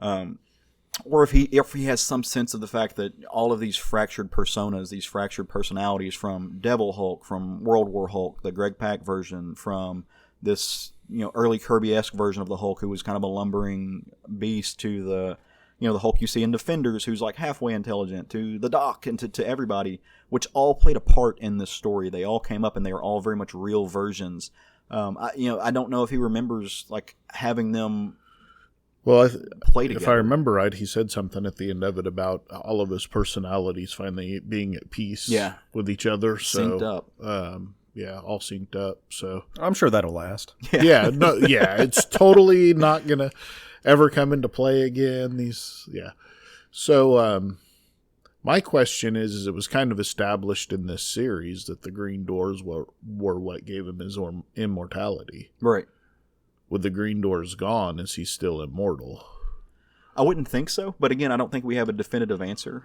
or if he has some sense of the fact that all of these fractured personas, these fractured personalities, from Devil Hulk, from World War Hulk, the Greg Pak version, from this early Kirby-esque version of the Hulk, who was kind of a lumbering beast, to the the Hulk you see in Defenders, who's like halfway intelligent, to the Doc, and to everybody, which all played a part in this story. They all came up, and they are all very much real versions. I don't know if he remembers like having them. Well, play together. If I remember right, he said something at the end of it about all of his personalities finally being at peace with each other. So, synced up. All synced up. So I'm sure that'll last. It's totally not gonna ever come into play again. So, my question is it was kind of established in this series that the green doors were what gave him his immortality. Right. With the green doors gone, is he still immortal? I wouldn't think so, but again, I don't think we have a definitive answer.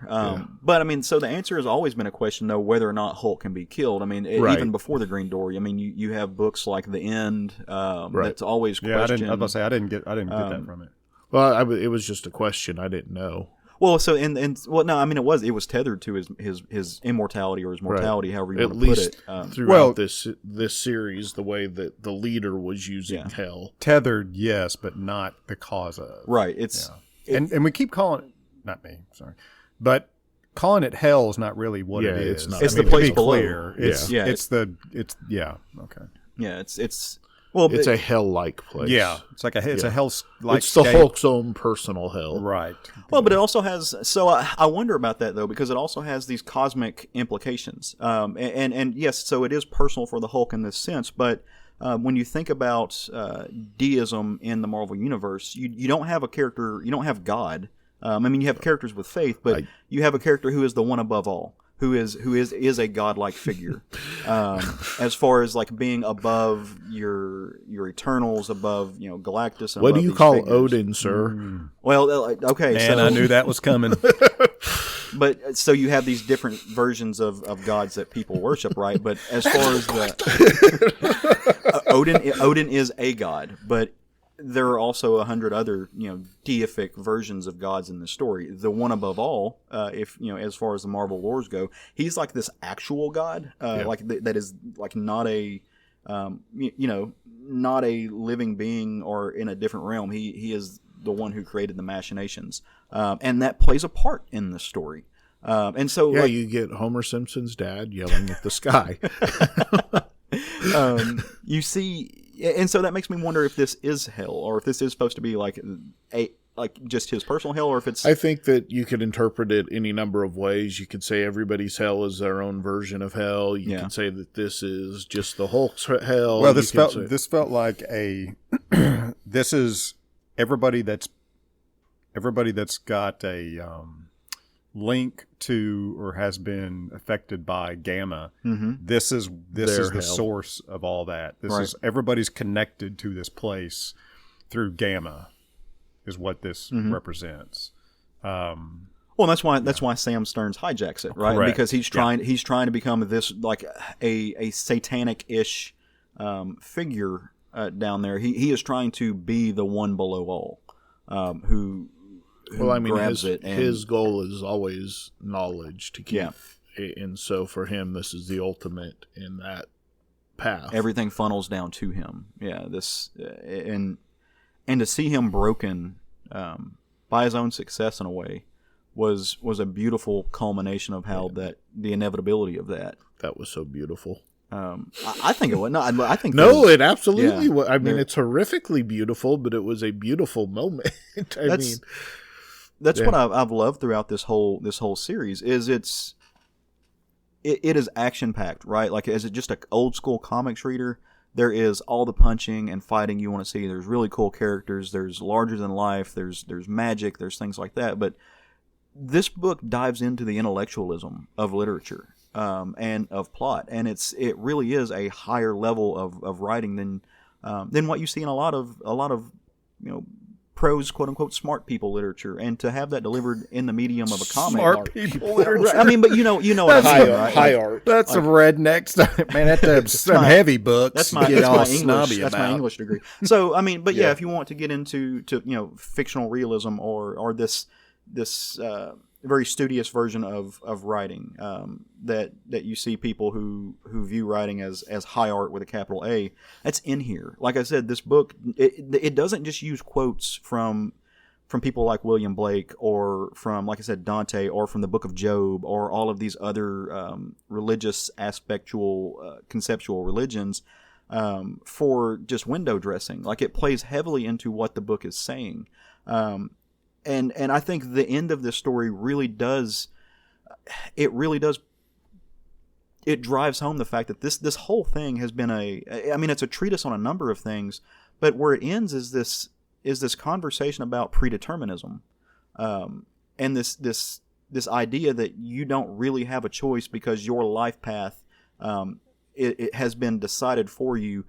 But I mean, so the answer has always been a question, though, whether or not Hulk can be killed. I mean, even before the Green Door, I mean, you have books like The End. That's always questioned. I was about to say I didn't get that from it. Well, it was just a question. I didn't know. Well, so no, I mean it was tethered to his immortality or his mortality, however you want to put it. Throughout this series, the way that the leader was using hell, tethered, yes, but not the cause of. Right. It's and we keep calling it, not me, sorry, but calling it hell is not really what it is. It's not. It's the place below. It's it's a hell-like place. Yeah, it's like it's a hell-like. It's the Hulk's own personal hell, right? Well, but it also has. So I wonder about that though, because it also has these cosmic implications. And yes, so it is personal for the Hulk in this sense, but when you think about deism in the Marvel universe, you don't have a character. You don't have God. I mean, you have characters with faith, but you have a character who is the one above all. Who is a godlike figure, as far as like being above your Eternals, above Galactus. And what do you call figures. Odin, sir? Well, okay, man, I knew that was coming. But so you have these different versions of gods that people worship, right? But as far as Odin is a god, but there are also 100 other, deific versions of gods in the story. The one above all, as far as the Marvel lores go, he's like this actual god, that is like not a, not a living being or in a different realm. He is the one who created the machinations, and that plays a part in the story. And so, you get Homer Simpson's dad yelling at the sky. You see. And so that makes me wonder if this is hell, or if this is supposed to be like just his personal hell, or if it's. I think that you could interpret it any number of ways. You could say everybody's hell is their own version of hell. You can say that this is just the Hulk's hell. Well, this felt like this is everybody that's got a link to or has been affected by Gamma. Mm-hmm. This is the source of all that. This is everybody's connected to this place through Gamma, is what this represents. Well, that's why Sam Stearns hijacks it, right? Correct. Because he's trying to become this like a satanic-ish figure down there. He is trying to be the one below all, who his goal is always knowledge to keep, and so for him, this is the ultimate in that path. Everything funnels down to him. Yeah, and to see him broken by his own success in a way, was a beautiful culmination of how the inevitability of that. That was so beautiful. I think it was. No, I think it absolutely was. I mean, it's horrifically beautiful, but it was a beautiful moment. That's what I've loved throughout this whole series. Is it is action packed, right? Like, as just an old school comics reader, there is all the punching and fighting you want to see. There's really cool characters. There's larger than life. There's magic. There's things like that. But this book dives into the intellectualism of literature. And of plot, and it really is a higher level of writing than what you see in a lot of prose, quote unquote, smart people literature, and to have that delivered in the medium of a comic. Smart people literature. I mean, but you know what I mean, right? High art. That's some redneck stuff, man. That's some heavy books. That's my English degree. So I mean, but yeah, if you want to get into fictional realism or this very studious version of writing that you see people who view writing as high art with a capital A. That's in here. Like I said, this book it doesn't just use quotes from people like William Blake or from, like I said, Dante, or from the Book of Job, or all of these other religious aspectual conceptual religions for just window dressing. Like, it plays heavily into what the book is saying. And I think the end of this story really does it drives home the fact that this whole thing has been it's a treatise on a number of things, but where it ends is this conversation about predeterminism, and this idea that you don't really have a choice because your life path it has been decided for you.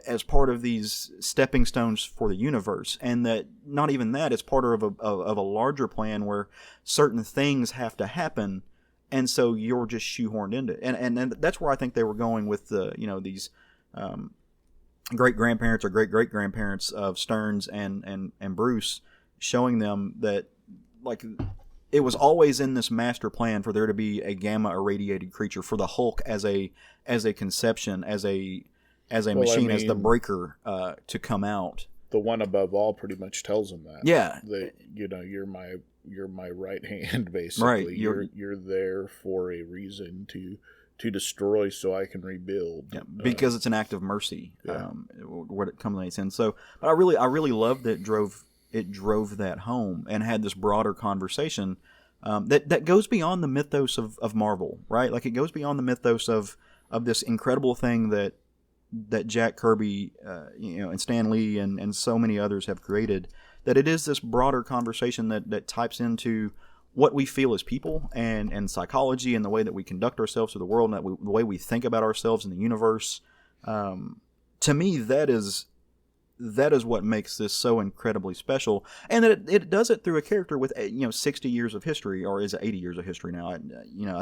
As part of these stepping stones for the universe, and that not even that, it's part of a larger plan where certain things have to happen, and so you're just shoehorned into it. And that's where I think they were going with these great grandparents or great great grandparents of Stearns and Bruce, showing them that, like, it was always in this master plan for there to be a gamma irradiated creature, for the Hulk as a conception, as a machine, as the breaker to come out. The one above all pretty much tells them that. Yeah, that you're my right hand, basically. Right, you're there for a reason to destroy, so I can rebuild. Yeah, because it's an act of mercy. Yeah. What it culminates in. So, but I really loved that it drove that home and had this broader conversation that goes beyond the mythos of Marvel, right? Like, it goes beyond the mythos of this incredible thing that Jack Kirby, and Stan Lee and so many others have created. That it is this broader conversation that types into what we feel as people and psychology, and the way that we conduct ourselves to the world, and the way we think about ourselves in the universe. To me, that is what makes this so incredibly special, and that it does it through a character with 60 years of history, or is it 80 years of history now? I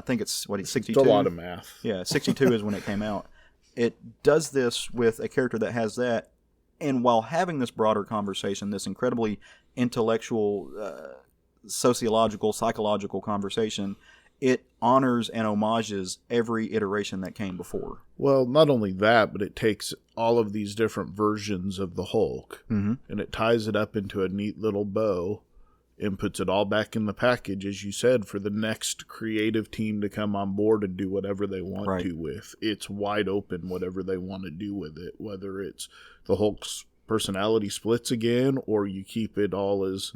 think it's 62. It's a lot of math. Yeah, 62 is when it came out. It does this with a character that has that, and while having this broader conversation, this incredibly intellectual, sociological, psychological conversation, it honors and homages every iteration that came before. Well, not only that, but it takes all of these different versions of the Hulk, and it ties it up into a neat little bow, and puts it all back in the package, as you said, for the next creative team to come on board and do whatever they want to with. It's wide open, whatever they want to do with it, whether it's the Hulk's personality splits again, or you keep it all as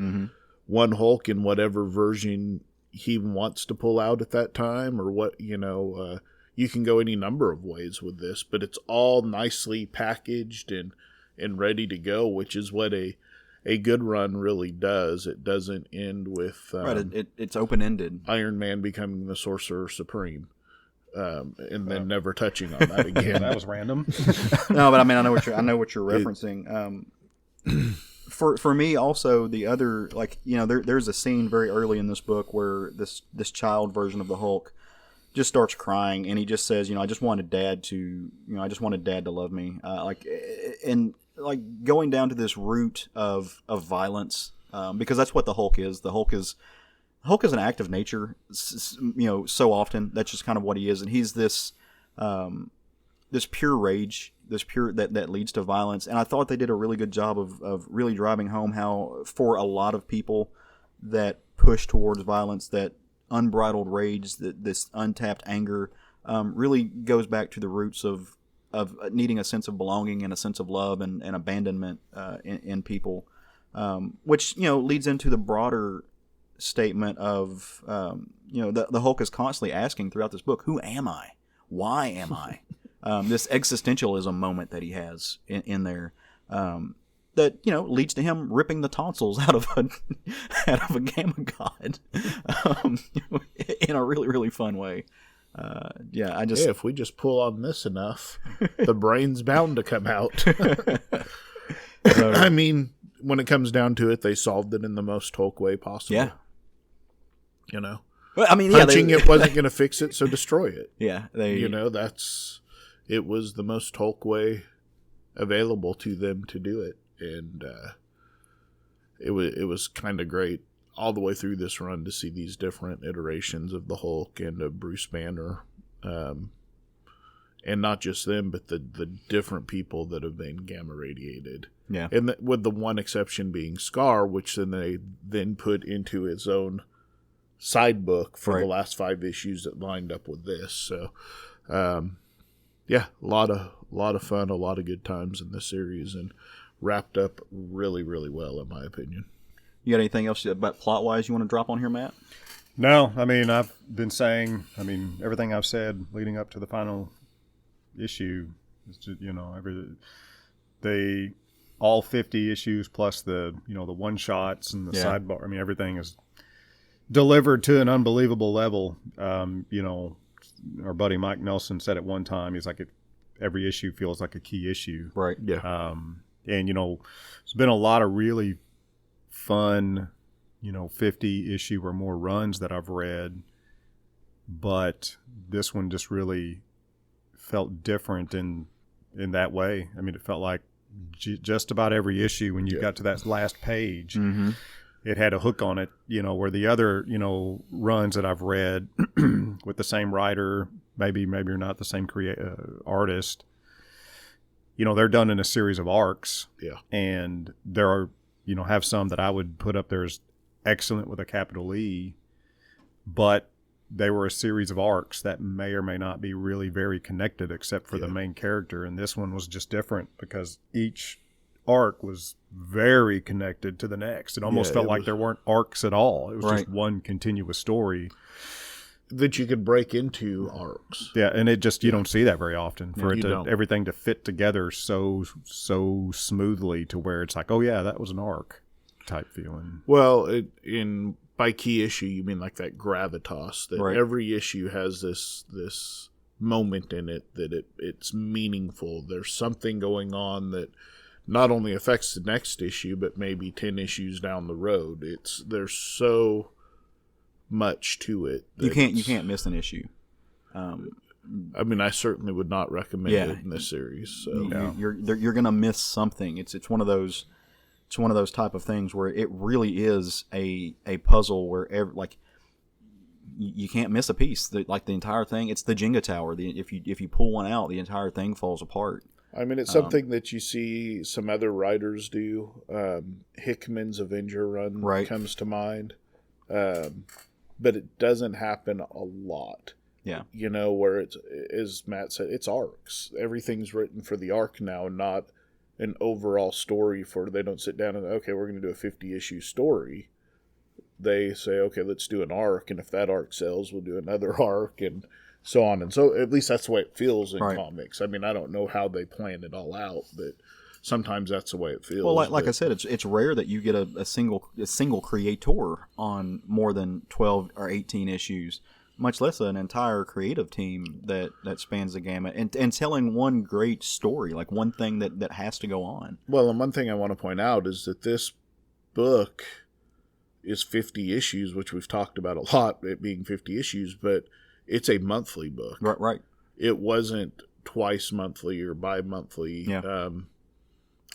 one Hulk in whatever version he wants to pull out at that time, or what, you can go any number of ways with this, but it's all nicely packaged and ready to go, which is what a good run really does. It doesn't end with it's open-ended. Iron Man becoming the Sorcerer Supreme, and then never touching on that again. That was random. No, but I mean, I know what you're referencing. For me, also, the other, there's a scene very early in this book where this child version of the Hulk just starts crying, and he just says, I just wanted Dad to love me, going down to this root of violence, because that's what the Hulk is. The Hulk is an act of nature. So often that's just kind of what he is, and he's this pure rage, that leads to violence. And I thought they did a really good job of really driving home how, for a lot of people that push towards violence, that unbridled rage, this untapped anger, really goes back to the roots of needing a sense of belonging and a sense of love and abandonment in people, which leads into the broader statement of the Hulk is constantly asking throughout this book, who am I? Why am I? This existentialism moment that he has in there, that leads to him ripping the tonsils out of a gamma god, in a really, really fun way. If we just pull on this enough, the brain's bound to come out. I mean, when it comes down to it, they solved it in the most Hulk way possible. Yeah. Well, I mean, punching it wasn't going to fix it, so destroy it. Yeah, it was the most Hulk way available to them to do it, and it was kind of great all the way through this run to see these different iterations of the Hulk and of Bruce Banner, and not just them, but the different people that have been gamma radiated. Yeah, and with the one exception being Scar, which then they put into its own side book for the last 5 issues that lined up with this. So, a lot of fun, a lot of good times in this series, and wrapped up really, really well, in my opinion. You got anything else about plot-wise you want to drop on here, Matt? No, I mean, I've been saying, everything I've said leading up to the final issue is just, all 50 issues plus the one-shots and the sidebar. Everything is delivered to an unbelievable level. Our buddy Mike Nelson said at one time, he's like, every issue feels like a key issue. Right. Yeah. And, there's been a lot of really fun, 50 issue or more runs that I've read, but this one just really felt different in that way. It felt like just about every issue when you got to that last page, mm-hmm. it had a hook on it, where the other, runs that I've read with the same writer, maybe you're not the same artist, they're done in a series of arcs. Yeah. And there are, have some that I would put up there as excellent with a capital E, but they were a series of arcs that may or may not be really very connected except for the main character. And this one was just different because each arc was very connected to the next. It almost felt like there weren't arcs at all. It was just one continuous story that you could break into arcs. Yeah, and it just, you don't see that very often for everything to fit together so smoothly to where it's like, oh yeah, that was an arc type feeling. Well, by key issue, you mean like that gravitas, that every issue has this moment in it that it's meaningful. There's something going on that not only affects the next issue, but maybe 10 issues down the road. There's so much to it. You can't miss an issue. I certainly would not recommend it in this series. So. You're gonna miss something. It's one of those. It's one of those type of things where it really is a puzzle where you can't miss a piece. The entire thing, it's the Jenga tower. If you pull one out, the entire thing falls apart. It's something that you see some other writers do. Hickman's Avenger run comes to mind, but it doesn't happen a lot. Yeah, where it's, as Matt said, it's arcs. Everything's written for the arc now, not an overall story. They don't sit down and, okay, we're going to do a 50-issue story. They say, okay, let's do an arc, and if that arc sells, we'll do another arc, and so on. And so at least that's the way it feels in comics. I don't know how they plan it all out, but sometimes that's the way it feels. Well, like I said, it's rare that you get a single creator on more than 12 or 18 issues, much less an entire creative team that spans the gamut and telling one great story, like one thing that has to go on. Well, and one thing I want to point out is that this book is 50 issues, which we've talked about a lot, it being 50 issues, but it's a monthly book. Right. It wasn't twice monthly or bi-monthly. Yeah.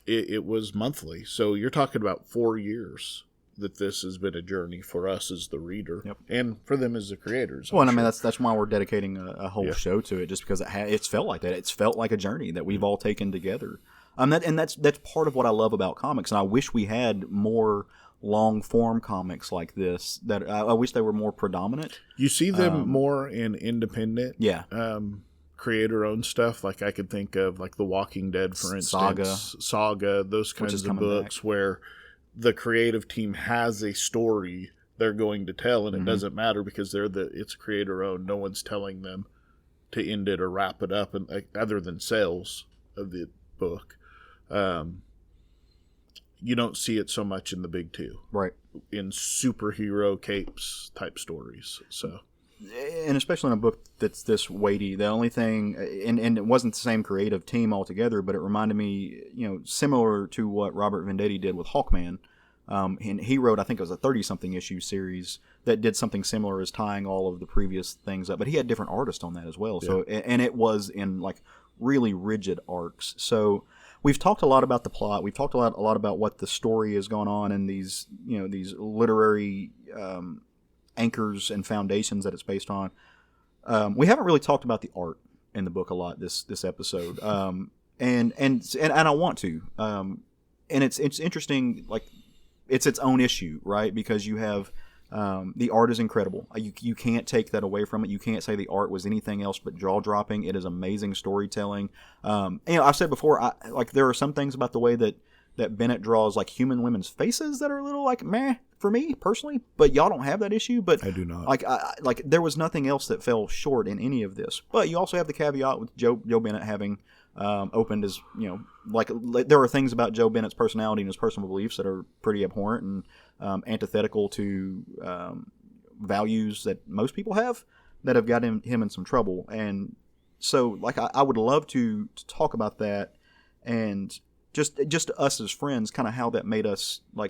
It was monthly. So you're talking about 4 years that this has been a journey for us as the reader, and for them as the creators. Well, that's why we're dedicating a whole show to it, just because it's felt like that. It's felt like a journey that we've all taken together. That's part of what I love about comics, and I wish we had more long form comics like this that I wish they were more predominant. You see them more in independent, creator-owned stuff. Like I could think of like The Walking Dead, for instance, Saga, those kinds of books where the creative team has a story they're going to tell, and it doesn't matter because it's creator-owned. No one's telling them to end it or wrap it up, and other than sales of the book. You don't see it so much in the big two, right? In superhero capes type stories. So, and especially in a book that's this weighty, the only thing, and it wasn't the same creative team altogether, but it reminded me, similar to what Robert Venditti did with Hawkman. And he wrote, I think it was a 30-something issue series that did something similar as tying all of the previous things up, but he had different artists on that as well. Yeah. So, and it was in like really rigid arcs. So. We've talked a lot about the plot. We've talked a lot about what the story is going on and these literary anchors and foundations that it's based on. We haven't really talked about the art in the book a lot this episode, and I want to. And it's interesting. Like it's its own issue, right? Because you have. The art is incredible. You can't take that away from it. You can't say the art was anything else but jaw-dropping. It is amazing storytelling. I've said before, there are some things about the way that Bennett draws like human women's faces that are a little like meh for me personally. But y'all don't have that issue. But I do not. Like there was nothing else that fell short in any of this. But you also have the caveat with Joe Bennett having opened his there are things about Joe Bennett's personality and his personal beliefs that are pretty abhorrent and antithetical to values that most people have that have got him in some trouble. And so I would love to talk about that and just us as friends, kind of how that made us I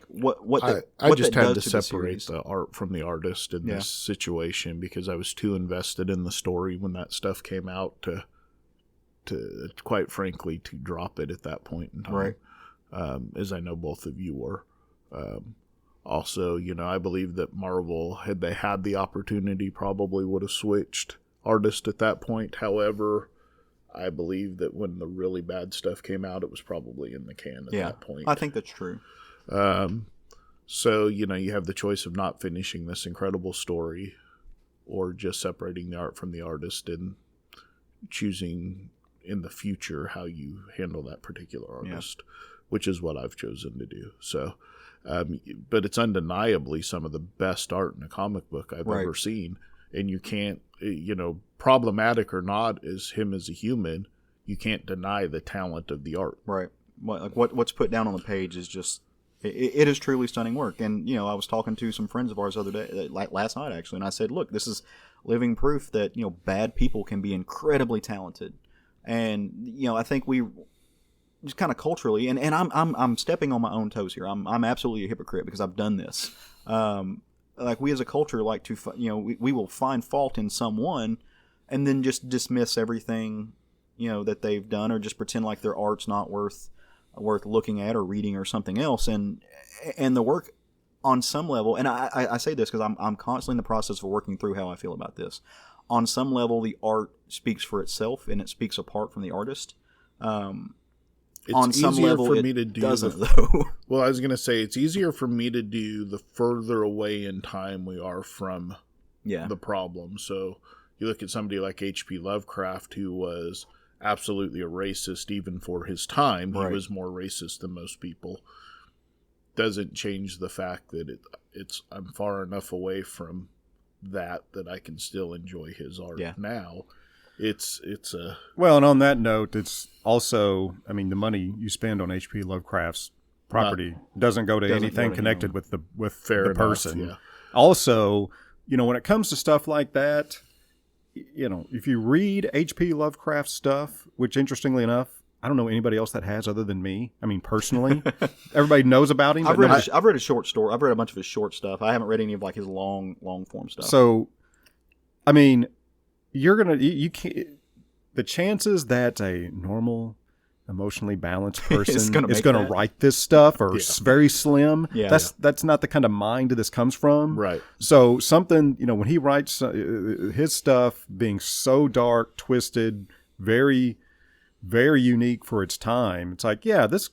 just had to separate the art from the artist in this situation because I was too invested in the story when that stuff came out to quite frankly to drop it at that point in time, right? As I know both of you were. Also, I believe that Marvel, had they had the opportunity, probably would have switched artist at that point. However, I believe that when the really bad stuff came out, it was probably in the can at that point. I think that's true. So, you have the choice of not finishing this incredible story or just separating the art from the artist and choosing in the future how you handle that particular artist, which is what I've chosen to do. So, but it's undeniably some of the best art in a comic book I've ever seen. And you can't, problematic or not as him as a human, you can't deny the talent of the art. Right. What's put down on the page is just, it is truly stunning work. And, I was talking to some friends of ours the other day, last night actually, and I said, look, this is living proof that, bad people can be incredibly talented. And, I think we just kind of culturally, and I'm stepping on my own toes here. I'm absolutely a hypocrite because I've done this. We as a culture like to, we will find fault in someone and then just dismiss everything, that they've done or just pretend like their art's not worth looking at or reading or something else. And the work on some level, and I say this because I'm constantly in the process of working through how I feel about this. On some level, the art speaks for itself and it speaks apart from the artist. It's on some level, for me to do doesn't though. Well, I was going to say it's easier for me to do the further away in time we are from the problem. So you look at somebody like H.P. Lovecraft, who was absolutely a racist even for his time. He was more racist than most people. Doesn't change the fact that I'm far enough away from that I can still enjoy his art now. It's a well, and on that note, it's also, the money you spend on H.P. Lovecraft's property doesn't go to anything connected with the person. Yeah. Also, when it comes to stuff like that, if you read H.P. Lovecraft stuff, which interestingly enough, I don't know anybody else that has other than me. Personally, everybody knows about him. I've read a short story. I've read a bunch of his short stuff. I haven't read any of his long form stuff. So, you can't. The chances that a normal, emotionally balanced person is going to write this stuff are very slim. Yeah. That's not the kind of mind this comes from. Right. So something, when he writes his stuff being so dark, twisted, very, very unique for its time, it's like, this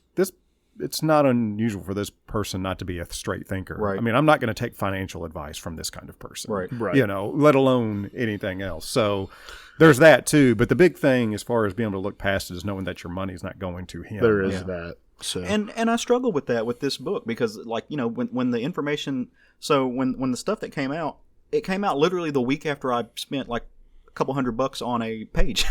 it's not unusual for this person not to be a straight thinker. Right. I mean, I'm not going to take financial advice from this kind of person. Right. You know, let alone anything else. So there's that too. But the big thing as far as being able to look past it is knowing that your money's not going to him. There is that. So. And I struggle with that with this book because, like, you know, when the information, so when the stuff that came out, it came out literally the week after I spent like a couple $100 on a page.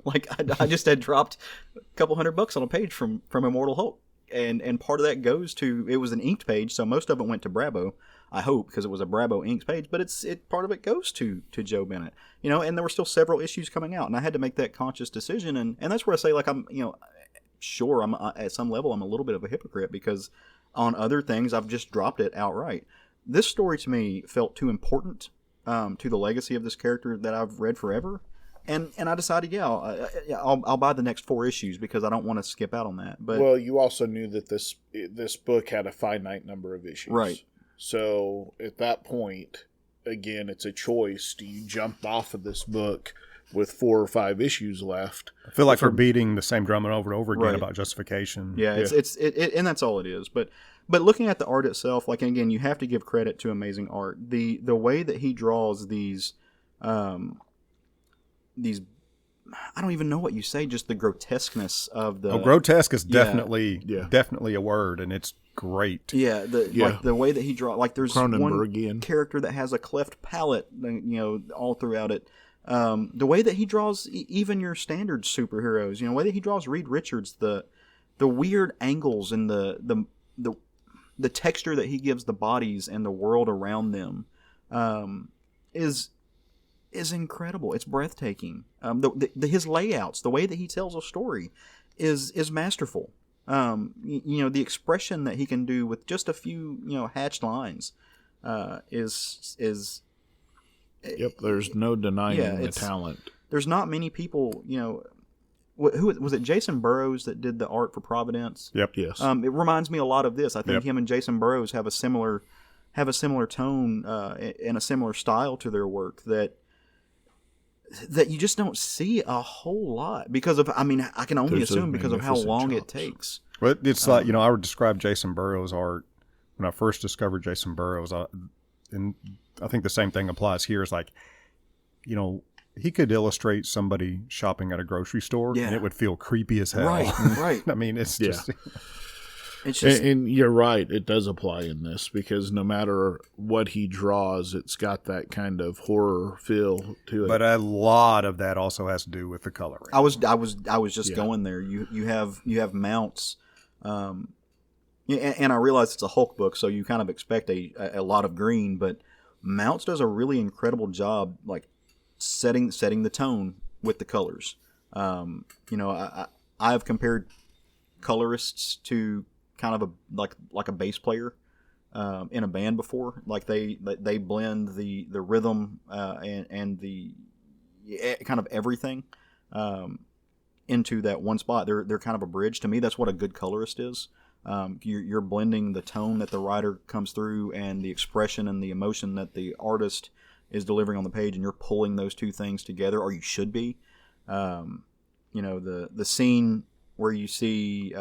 Like I just had dropped a couple $100 on a page from Immortal Hulk, and part of that goes to, it was an inked page, so most of it went to Brabo, I hope, because it was a Brabo inked page, but part of it goes to Joe Bennett, you know, and there were still several issues coming out, and I had to make that conscious decision, and that's where I say, like, I'm, you know, sure, I'm at some level I'm a little bit of a hypocrite because on other things I've just dropped it outright. This story to me felt too important to the legacy of this character that I've read forever, and I decided, I'll buy the next 4 issues because I don't want to skip out on that. But well, you also knew that this book had a finite number of issues, right? So at that point, again, it's a choice. Do you jump off of this book with 4 or 5 issues left? I feel like we're beating the same drum over and over again about justification. Yeah, it's and that's all it is. But looking at the art itself, like, again, you have to give credit to amazing art. The way that he draws these, I don't even know what you say, just the grotesqueness of the. Grotesque is definitely a word, and it's great. Yeah, like the way that he draws, like there's one character that has a cleft palate, you know, all throughout it. The way that he draws even your standard superheroes, you know, the way that he draws Reed Richards, the weird angles and the texture that he gives the bodies and the world around them, is incredible. It's breathtaking. His layouts, the way that he tells a story, is masterful. You know, the expression that he can do with just a few, you know, hatched lines, is. Yep, there's no denying the talent. There's not many people, you know. Who was it? Jason Burrows that did the art for Providence. Yep. Yes. It reminds me a lot of this. I think him and Jason Burrows have a similar tone and a similar style to their work that you just don't see a whole lot because of. I mean, I can only assume because of how long it takes. Well, it's like, you know, I would describe Jason Burrows' art when I first discovered Jason Burrows, and I think the same thing applies here. Is like, you know, he could illustrate somebody shopping at a grocery store, and it would feel creepy as hell. Right. I mean, it's just. It's just, and you're right, it does apply in this because no matter what he draws, it's got that kind of horror feel to it. But a lot of that also has to do with the coloring. I was just going there. You have mounts. And I realize it's a Hulk book, so you kind of expect a lot of green, but Mounts does a really incredible job, like setting the tone with the colors. You know, I have compared colorists to kind of like a bass player in a band before. Like they blend the rhythm and the kind of everything into that one spot. They're kind of a bridge. To me, that's what a good colorist is. You're blending the tone that the writer comes through and the expression and the emotion that the artist is delivering on the page, and you're pulling those two things together, or you should be. You know, the scene where you see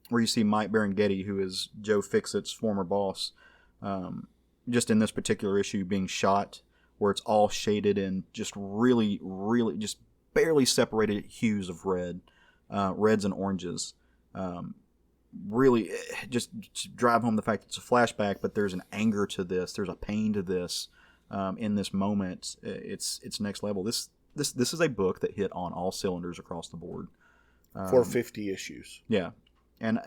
Mike Berengetti, who is Joe Fixit's former boss, just in this particular issue being shot, where it's all shaded in just really, really just barely separated hues of red, reds and oranges. Really just drive home the fact that it's a flashback, but there's an anger to this, there's a pain to this, in this moment. It's next level. This is a book that hit on all cylinders across the board. For 50 issues. Yeah. And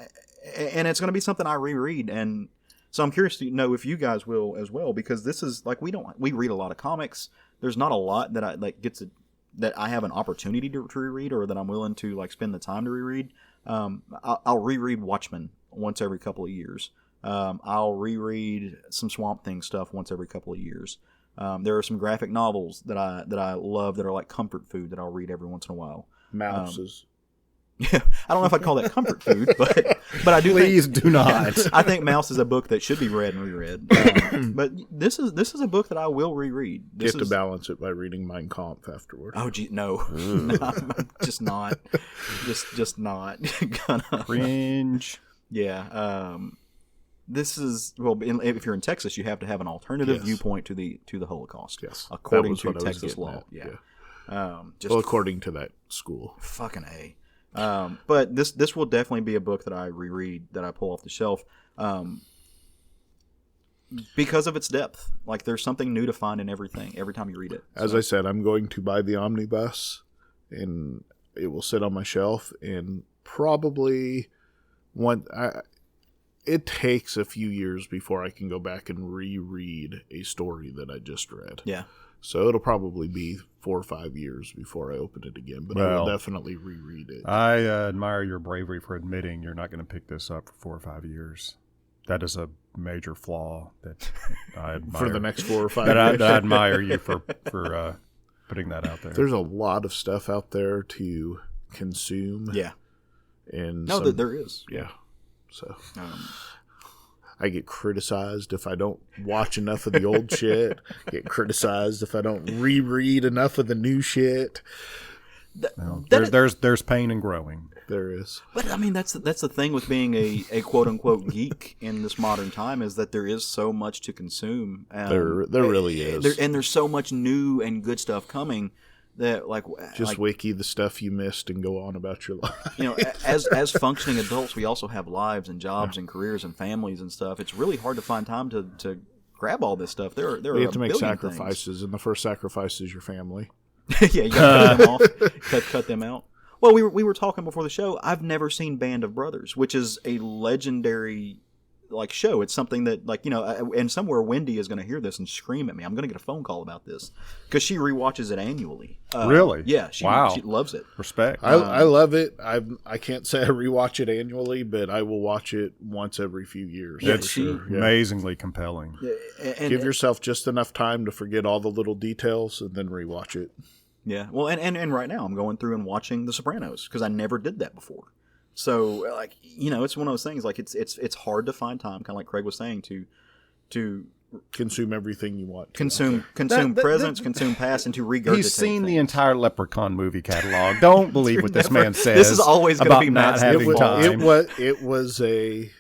it's going to be something I reread, and so I'm curious to know if you guys will as well, because this is like, we read a lot of comics. There's not a lot that I have an opportunity to reread, or that I'm willing to like spend the time to reread. I'll reread Watchmen once every couple of years. I'll reread some Swamp Thing stuff once every couple of years. There are some graphic novels that I love that are like comfort food that I'll read every once in a while. Mouses. Yeah, I don't know if I'd call that comfort food, but I do. Please do not. I think Mouse is a book that should be read and reread. But this is a book that I will reread. Get to balance it by reading Mein Kampf afterward. Oh, gee, no, no, I'm just not, just not gonna Cringe. Yeah. This is if you're in Texas, you have to have an alternative viewpoint to the Holocaust. Yes, according to Texas law. Yeah. According to that school. Fucking A. But this will definitely be a book that I reread, that I pull off the shelf, because of its depth. Like, there's something new to find in everything every time you read it. As I said, I'm going to buy the omnibus, and it will sit on my shelf, and probably it takes a few years before I can go back and reread a story that I just read. Yeah. So it'll probably be 4 or 5 years before I open it again, but I will definitely reread it. I admire your bravery for admitting you're not going to pick this up for 4 or 5 years. That is a major flaw that I admire. For the next 4 or 5 years. I admire you for putting that out there. There's a lot of stuff out there to consume. Yeah. And there is. Yeah. So I get criticized if I don't watch enough of the old shit. Get criticized if I don't reread enough of the new shit. There's pain in growing. There is. But I mean, that's the thing with being a quote unquote geek in this modern time, is that there is so much to consume. There really is. And there's so much new and good stuff coming. That just wiki the stuff you missed and go on about your life. You know, as functioning adults, we also have lives and jobs and careers and families and stuff. It's really hard to find time to grab all this stuff. There you have to make sacrifices, and the first sacrifice is your family. Yeah, you got to cut them off, cut them out. Well, we were talking before the show. I've never seen Band of Brothers, which is a legendary show. It's something that and somewhere Wendy is going to hear this and scream at me. I'm going to get a phone call about this because she rewatches it annually. Really? Yeah. She loves it. Respect. I love it. I can't say I rewatch it annually, but I will watch it once every few years. Yeah, it's amazingly compelling. And give yourself just enough time to forget all the little details and then rewatch it. Yeah. Well, and right now I'm going through and watching The Sopranos because I never did that before. So, it's one of those things. It's hard to find time, kind of like Craig was saying, to consume everything you want. Consume presents, consume past, and to regurgitate. He's seen things. The entire Leprechaun movie catalog. Don't believe what this man says. This is always going to be not having time. It was a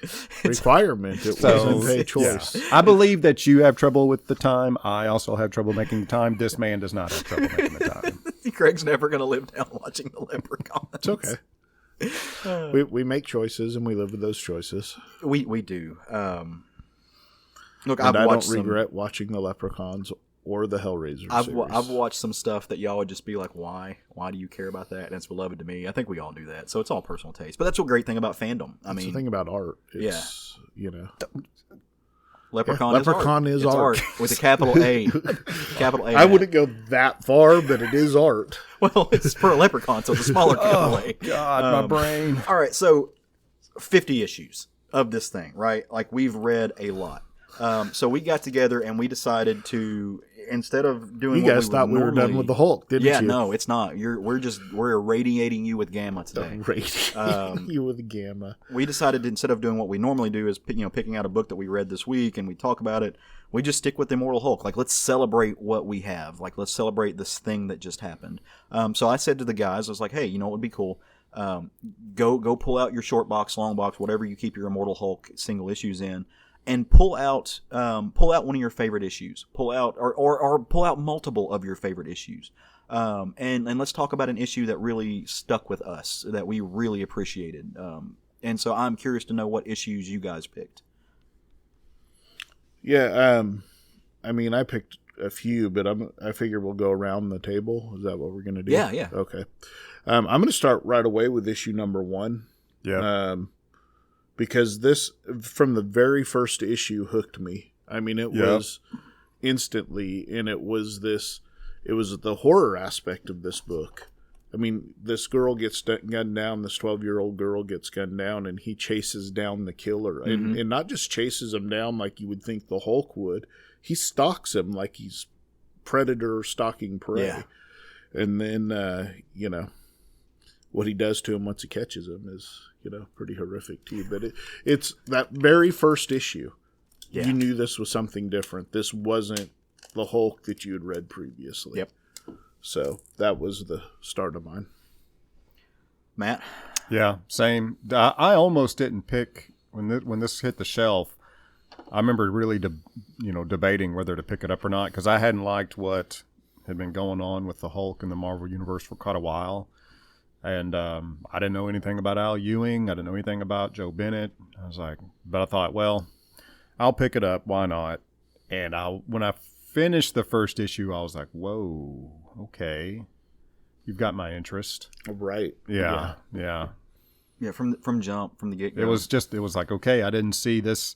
requirement. It wasn't a choice. Yeah. I believe that you have trouble with the time. I also have trouble making the time. This man does not have trouble making the time. Craig's never going to live down watching the Leprechaun. It's okay. We make choices and we live with those choices. We do. Look, I don't regret watching the Leprechauns or the Hellraiser series. I've watched some stuff that y'all would just be like, why? Why do you care about that? And it's beloved to me. I think we all do that. So it's all personal taste. But that's a great thing about fandom. It's the thing about art. It's, Leprechaun is art. With a capital A. Capital A. I wouldn't go that far, but it is art. Well, it's for a leprechaun, so it's a smaller capital A. God, my brain. All right, so 50 issues of this thing, right? Like, we've read a lot. So we got together and we decided to, instead of doing you guys thought we were done with the Hulk, didn't you? Yeah, no, it's not. We're irradiating you with gamma today. Irradiating you with gamma. We decided instead of doing what we normally do is picking out a book that we read this week and we talk about it, we just stick with Immortal Hulk. Like, let's celebrate what we have. Like, let's celebrate this thing that just happened. So I said to the guys, I was like, hey, you know what would be cool? Go pull out your short box, long box, whatever you keep your Immortal Hulk single issues in, and pull out one of your favorite issues. Pull out or pull out multiple of your favorite issues. And let's talk about an issue that really stuck with us, that we really appreciated. And so I'm curious to know what issues you guys picked. Yeah, I mean, I picked a few, but I figure we'll go around the table. Is that what we're going to do? Yeah. Okay. I'm going to start right away with issue number 1. Yeah. Because this, from the very first issue, hooked me. I mean, it was instantly, and it was the horror aspect of this book. I mean, this girl gets gunned down, this 12-year-old girl gets gunned down, and he chases down the killer. Mm-hmm. And not just chases him down like you would think the Hulk would. He stalks him like he's Predator stalking prey. Yeah. And then, what he does to him once he catches him is, pretty horrific too. But it's that very first issue. Yeah. You knew this was something different. This wasn't the Hulk that you had read previously. Yep. So that was the start of mine. Matt? Yeah, same. I almost didn't pick when this hit the shelf. I remember really, debating whether to pick it up or not because I hadn't liked what had been going on with the Hulk in the Marvel Universe for quite a while. And I didn't know anything about Al Ewing. I didn't know anything about Joe Bennett. But I thought, well, I'll pick it up. Why not? And when I finished the first issue, I was like, whoa, okay. You've got my interest. Right. Yeah. Yeah, from the get-go. It was like, okay, I didn't see this.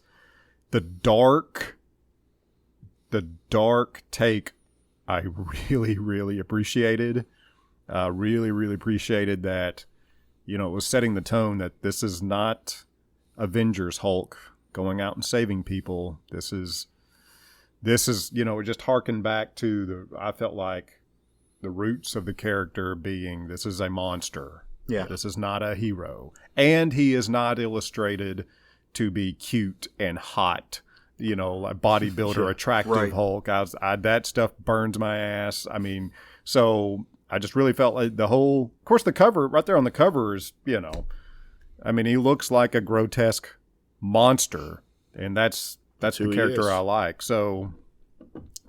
The dark take I really, really appreciated. Really, really appreciated that, it was setting the tone that this is not Avengers Hulk going out and saving people. This is, it just harkened back to I felt like the roots of the character being, this is a monster. Yeah. This is not a hero. And he is not illustrated to be cute and hot, like bodybuilder, attractive right. Hulk. That stuff burns my ass. I mean, so I just really felt like of course, the cover, right there on the cover is, I mean, he looks like a grotesque monster, and that's the character I like. So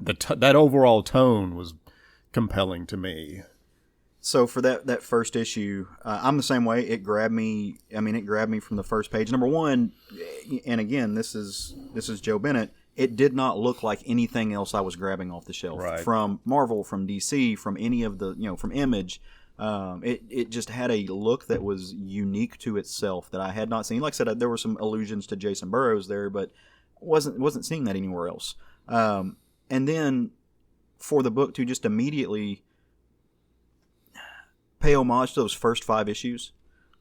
that overall tone was compelling to me. So for that first issue, I'm the same way. It grabbed me. I mean, it grabbed me from the first page. Number one, and again, this is Joe Bennett. It did not look like anything else I was grabbing off the shelf right. from Marvel, from DC, from any of the from Image. It just had a look that was unique to itself that I had not seen. Like I said, there were some allusions to Jason Burrows there, but wasn't seeing that anywhere else. And then for the book to just immediately pay homage to those first 5 issues,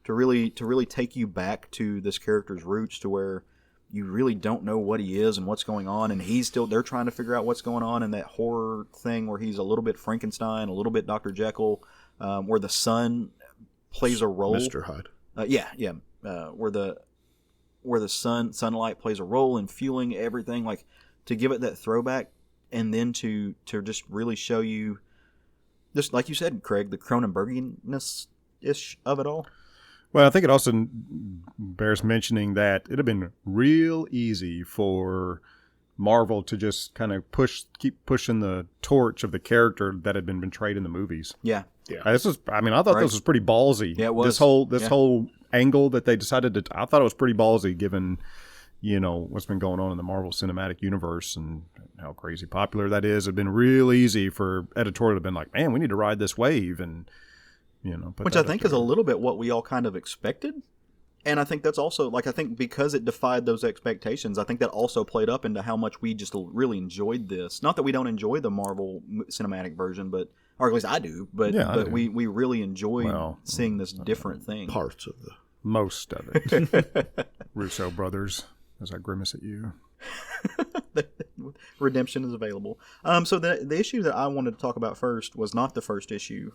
to really take you back to this character's roots, to where you really don't know what he is and what's going on, and they're trying to figure out what's going on, and that horror thing where he's a little bit Frankenstein, a little bit Dr. Jekyll, where the sun plays a role. Mr. Hyde. Where the sunlight plays a role in fueling everything, like to give it that throwback, and then to just really show you, just like you said, Craig, the Cronenbergian-ish of it all. Well, I think it also bears mentioning that it'd have been real easy for Marvel to just kind of keep pushing the torch of the character that had been portrayed in the movies. Yeah. I thought this was pretty ballsy. Yeah, it was. This whole angle that they decided to, I thought it was pretty ballsy given, what's been going on in the Marvel Cinematic Universe and how crazy popular that is. It'd been real easy for editorial to have been like, man, we need to ride this wave and, which I think is a little bit what we all kind of expected. And I think that's also, I think because it defied those expectations, I think that also played up into how much we just really enjoyed this. Not that we don't enjoy the Marvel cinematic version, or at least I do, but we really enjoy seeing this different thing. Parts of most of it. Russo brothers, as I grimace at you. Redemption is available. So the issue that I wanted to talk about first was not the first issue,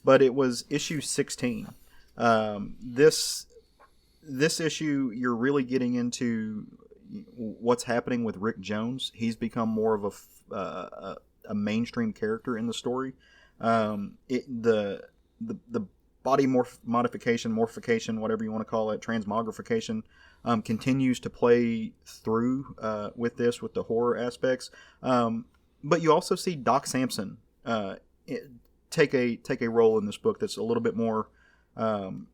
but it was issue 16. This issue, you're really getting into what's happening with Rick Jones. He's become more of a mainstream character in the story. The body morphication, whatever you want to call it, transmogrification, continues to play through with the horror aspects. But you also see Doc Samson take a role in this book that's a little bit more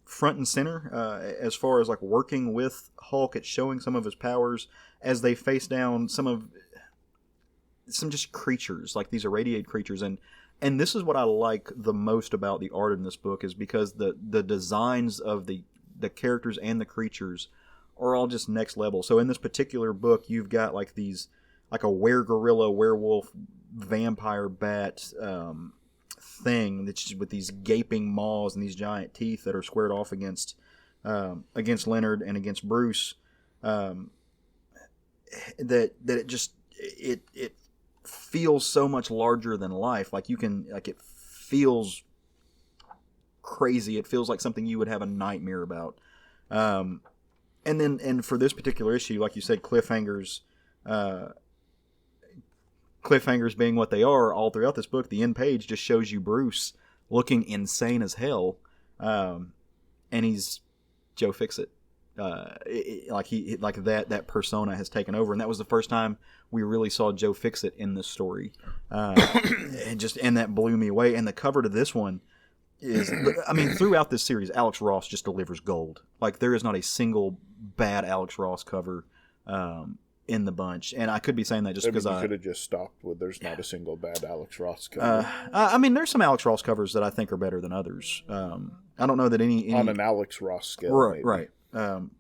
front and center as far as working with Hulk. It's showing some of his powers as they face down some just creatures, like these irradiated creatures, and this is what I like the most about the art in this book, is because the designs of the characters and the creatures are all just next level. So in this particular book, you've got these a weregorilla, werewolf, vampire bat thing that's with these gaping maws and these giant teeth that are squared off against Leonard and against Bruce. That it feels so much larger than life. It feels crazy. It feels like something you would have a nightmare about. And for this particular issue, like you said, cliffhangers being what they are all throughout this book, the end page just shows you Bruce looking insane as hell, and he's Joe Fixit. That persona has taken over, and that was the first time we really saw Joe Fixit in this story, and that blew me away. And the cover to this one is, I mean, throughout this series, Alex Ross just delivers gold. Like, there is not a single bad Alex Ross cover in the bunch, and I could be saying that just because I could have just stopped with "There's not a single bad Alex Ross cover." I mean, there's some Alex Ross covers that I think are better than others. I don't know that any on an Alex Ross scale, right.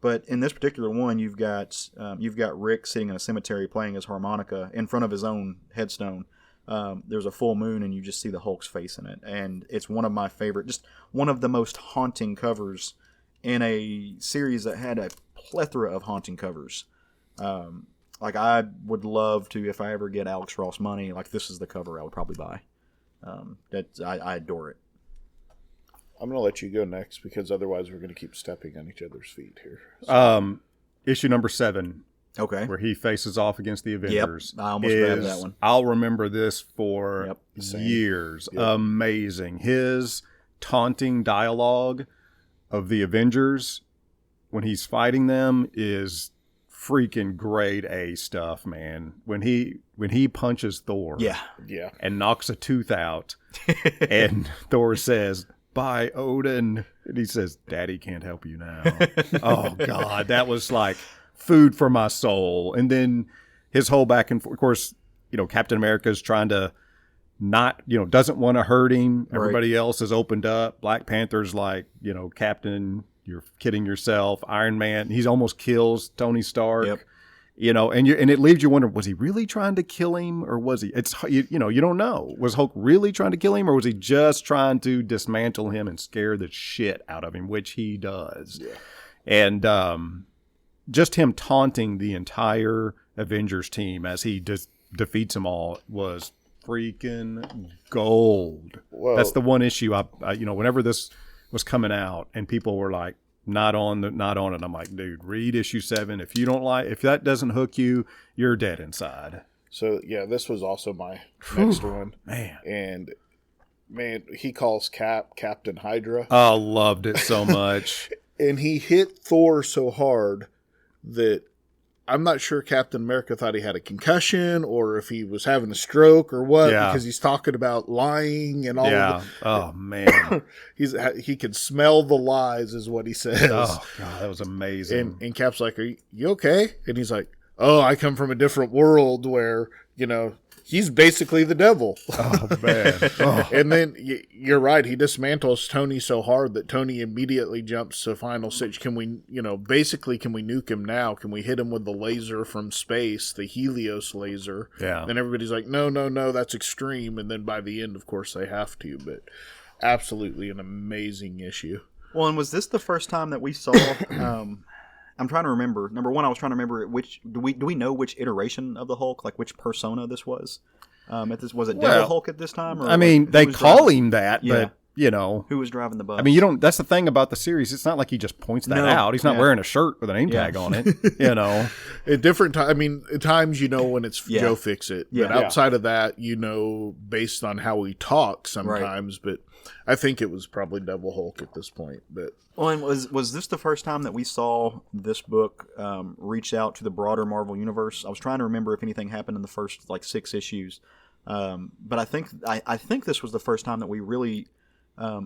But in this particular one, you've got Rick sitting in a cemetery playing his harmonica in front of his own headstone. There's a full moon, and you just see the Hulk's face in it, and it's one of my favorite, just one of the most haunting covers in a series that had a plethora of haunting covers. Like, I would love to, if I ever get Alex Ross money, like, this is the cover I would probably buy. I adore it. I'm going to let you go next, because otherwise we're going to keep stepping on each other's feet here. So. Issue number 7. Okay. Where he faces off against the Avengers. Yep, I almost grabbed that one. I'll remember this for years. Yep. Amazing. His taunting dialogue of the Avengers when he's fighting them is freaking grade A stuff, man. When he punches Thor, and knocks a tooth out, and Thor says, "Bye, Odin," and he says, "Daddy can't help you now." Oh God, that was like food for my soul. And then his whole back and forth. Of course, Captain America's trying to not, doesn't want to hurt him. Everybody else has opened up. Black Panther's like, Captain, you're kidding yourself. Iron Man, he almost kills Tony Stark. Yep. And it leaves you wondering, was he really trying to kill him, or was he? It's you don't know. Was Hulk really trying to kill him, or was he just trying to dismantle him and scare the shit out of him, which he does. Yeah. And just him taunting the entire Avengers team as he defeats them all was freaking gold. Whoa. That's the one issue I whenever this was coming out and people were like, not on it. I'm like, dude, read issue 7. If that doesn't hook you, you're dead inside. So yeah, this was also my next one. Man. And man, he calls Captain Hydra. I loved it so much. And he hit Thor so hard that I'm not sure Captain America thought he had a concussion or if he was having a stroke or what, because he's talking about lying and all of it. Oh, man. He could smell the lies is what he says. Oh, God, that was amazing. And Cap's like, are you okay? And he's like, oh, I come from a different world where, he's basically the devil. Oh, man. Oh. And then you're right. He dismantles Tony so hard that Tony immediately jumps to final stage. Can we, basically, can we nuke him now? Can we hit him with the laser from space, the Helios laser? Yeah. And everybody's like, no, that's extreme. And then by the end, of course, they have to. But absolutely an amazing issue. Well, and was this the first time that we saw... I'm trying to remember. Number one, I was trying to remember which do we know which iteration of the Hulk, like which persona this was? Was it Devil Hulk at this time? Or they call him that, but who was driving the bus? I mean, you don't. That's the thing about the series. It's not like he just points that out. He's not wearing a shirt with a name tag on it. At different times. I mean, at times when it's Joe Fixit, but outside of that, based on how he talks sometimes. Right. But I think it was probably Devil Hulk at this point. But well, and was this the first time that we saw this book reach out to the broader Marvel universe? I was trying to remember if anything happened in the first 6 issues, but I think this was the first time that we really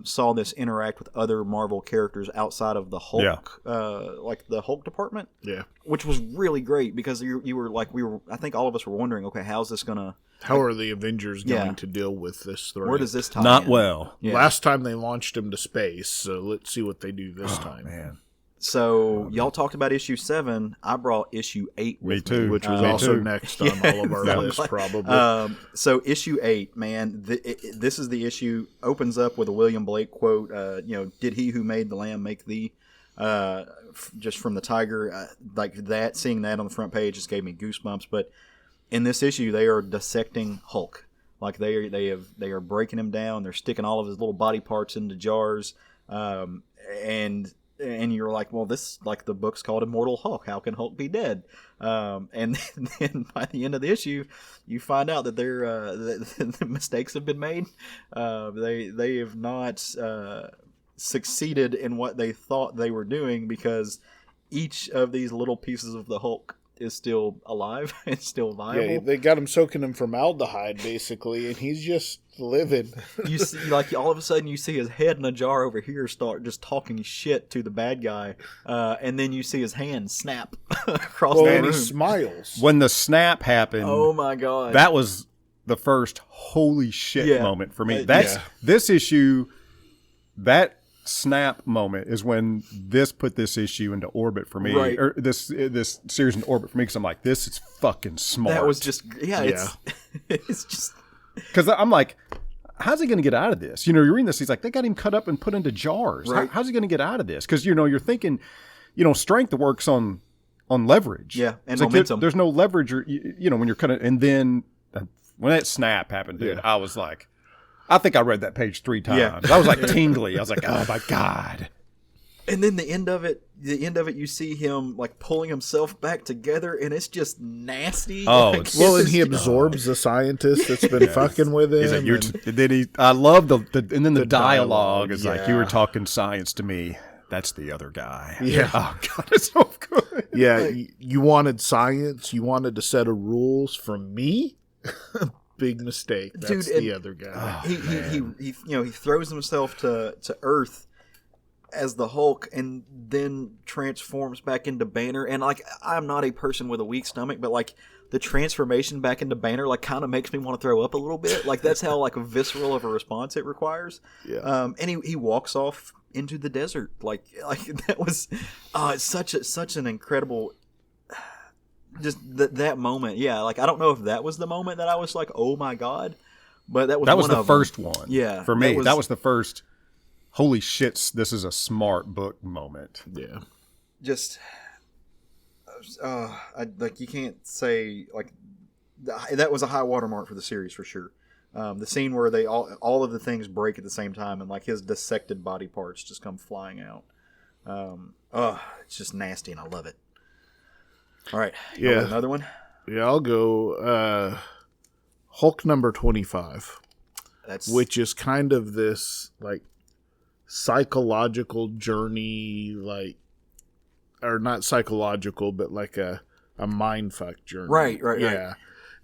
saw this interact with other Marvel characters outside of the Hulk, like the Hulk department. Yeah, which was really great because you were like I think all of us were wondering, okay, how's this gonna? How are the Avengers going to deal with this threat? Where does this tie Not in? well. Yeah. Last time they launched him to space, so let's see what they do this time. Man. So y'all talked about issue 7. I brought issue 8 with me too, which was also next on all of our lists, probably. So issue 8, man, this is the issue. Opens up with a William Blake quote. Did he who made the lamb make thee? Just from the tiger, like that. Seeing that on the front page just gave me goosebumps. But in this issue, they are dissecting Hulk. Like they are breaking him down. They're sticking all of his little body parts into jars. And you're like, well, this like the book's called Immortal Hulk. How can Hulk be dead? And then by the end of the issue, you find out that the mistakes have been made. They have not succeeded in what they thought they were doing, because each of these little pieces of the Hulk is still alive and still viable. Yeah, they got him soaking in formaldehyde basically, and he's just living. You see, like, all of a sudden you see his head in a jar over here start just talking shit to the bad guy, and then you see his hand snap across the room. And he smiles when the snap happened. Oh my god, that was the first holy shit moment for me. That's this issue. That snap moment is when this put this issue into orbit for me, right. or this series into orbit for me, because I'm like, this is fucking smart. That was just it's just because I'm like, how's he going to get out of this? You're reading this, he's like, they got him cut up and put into jars. Right. How's he going to get out of this? Because you're thinking, strength works on leverage. Yeah, and it's momentum. Like there's no leverage, or when you're cutting, and then when that snap happened, dude, I was like, I think I read that page 3 times. Yeah. I was like tingly. I was like, oh my god. And then the end of it, you see him like pulling himself back together, and it's just nasty. Oh, like, and he absorbs the scientist that's been fucking with him. He's like, I love and then the dialogue is like, you were talking science to me. That's the other guy. Yeah. Oh god, it's so good. Yeah, you wanted science. You wanted a set of rules from me. Big mistake. That's the other guy. He throws himself to Earth as the Hulk, and then transforms back into Banner. And like, I'm not a person with a weak stomach, but like the transformation back into Banner like kind of makes me want to throw up a little bit. Like, that's how like visceral of a response it requires. Yeah. And he walks off into the desert. Like that was it's such an incredible. Just that moment, like, I don't know if that was the moment that I was like, oh my god, but that was the first one. Yeah, for me, that was the first. Holy shit! This is a smart book moment. Yeah, just you can't say like that was a high watermark for the series for sure. The scene where they all of the things break at the same time, and like his dissected body parts just come flying out. It's just nasty, and I love it. All right. Another one? Yeah, I'll go Hulk number 25. Which is kind of this like psychological journey, like, or not psychological, but like a mindfuck journey. Right. Yeah.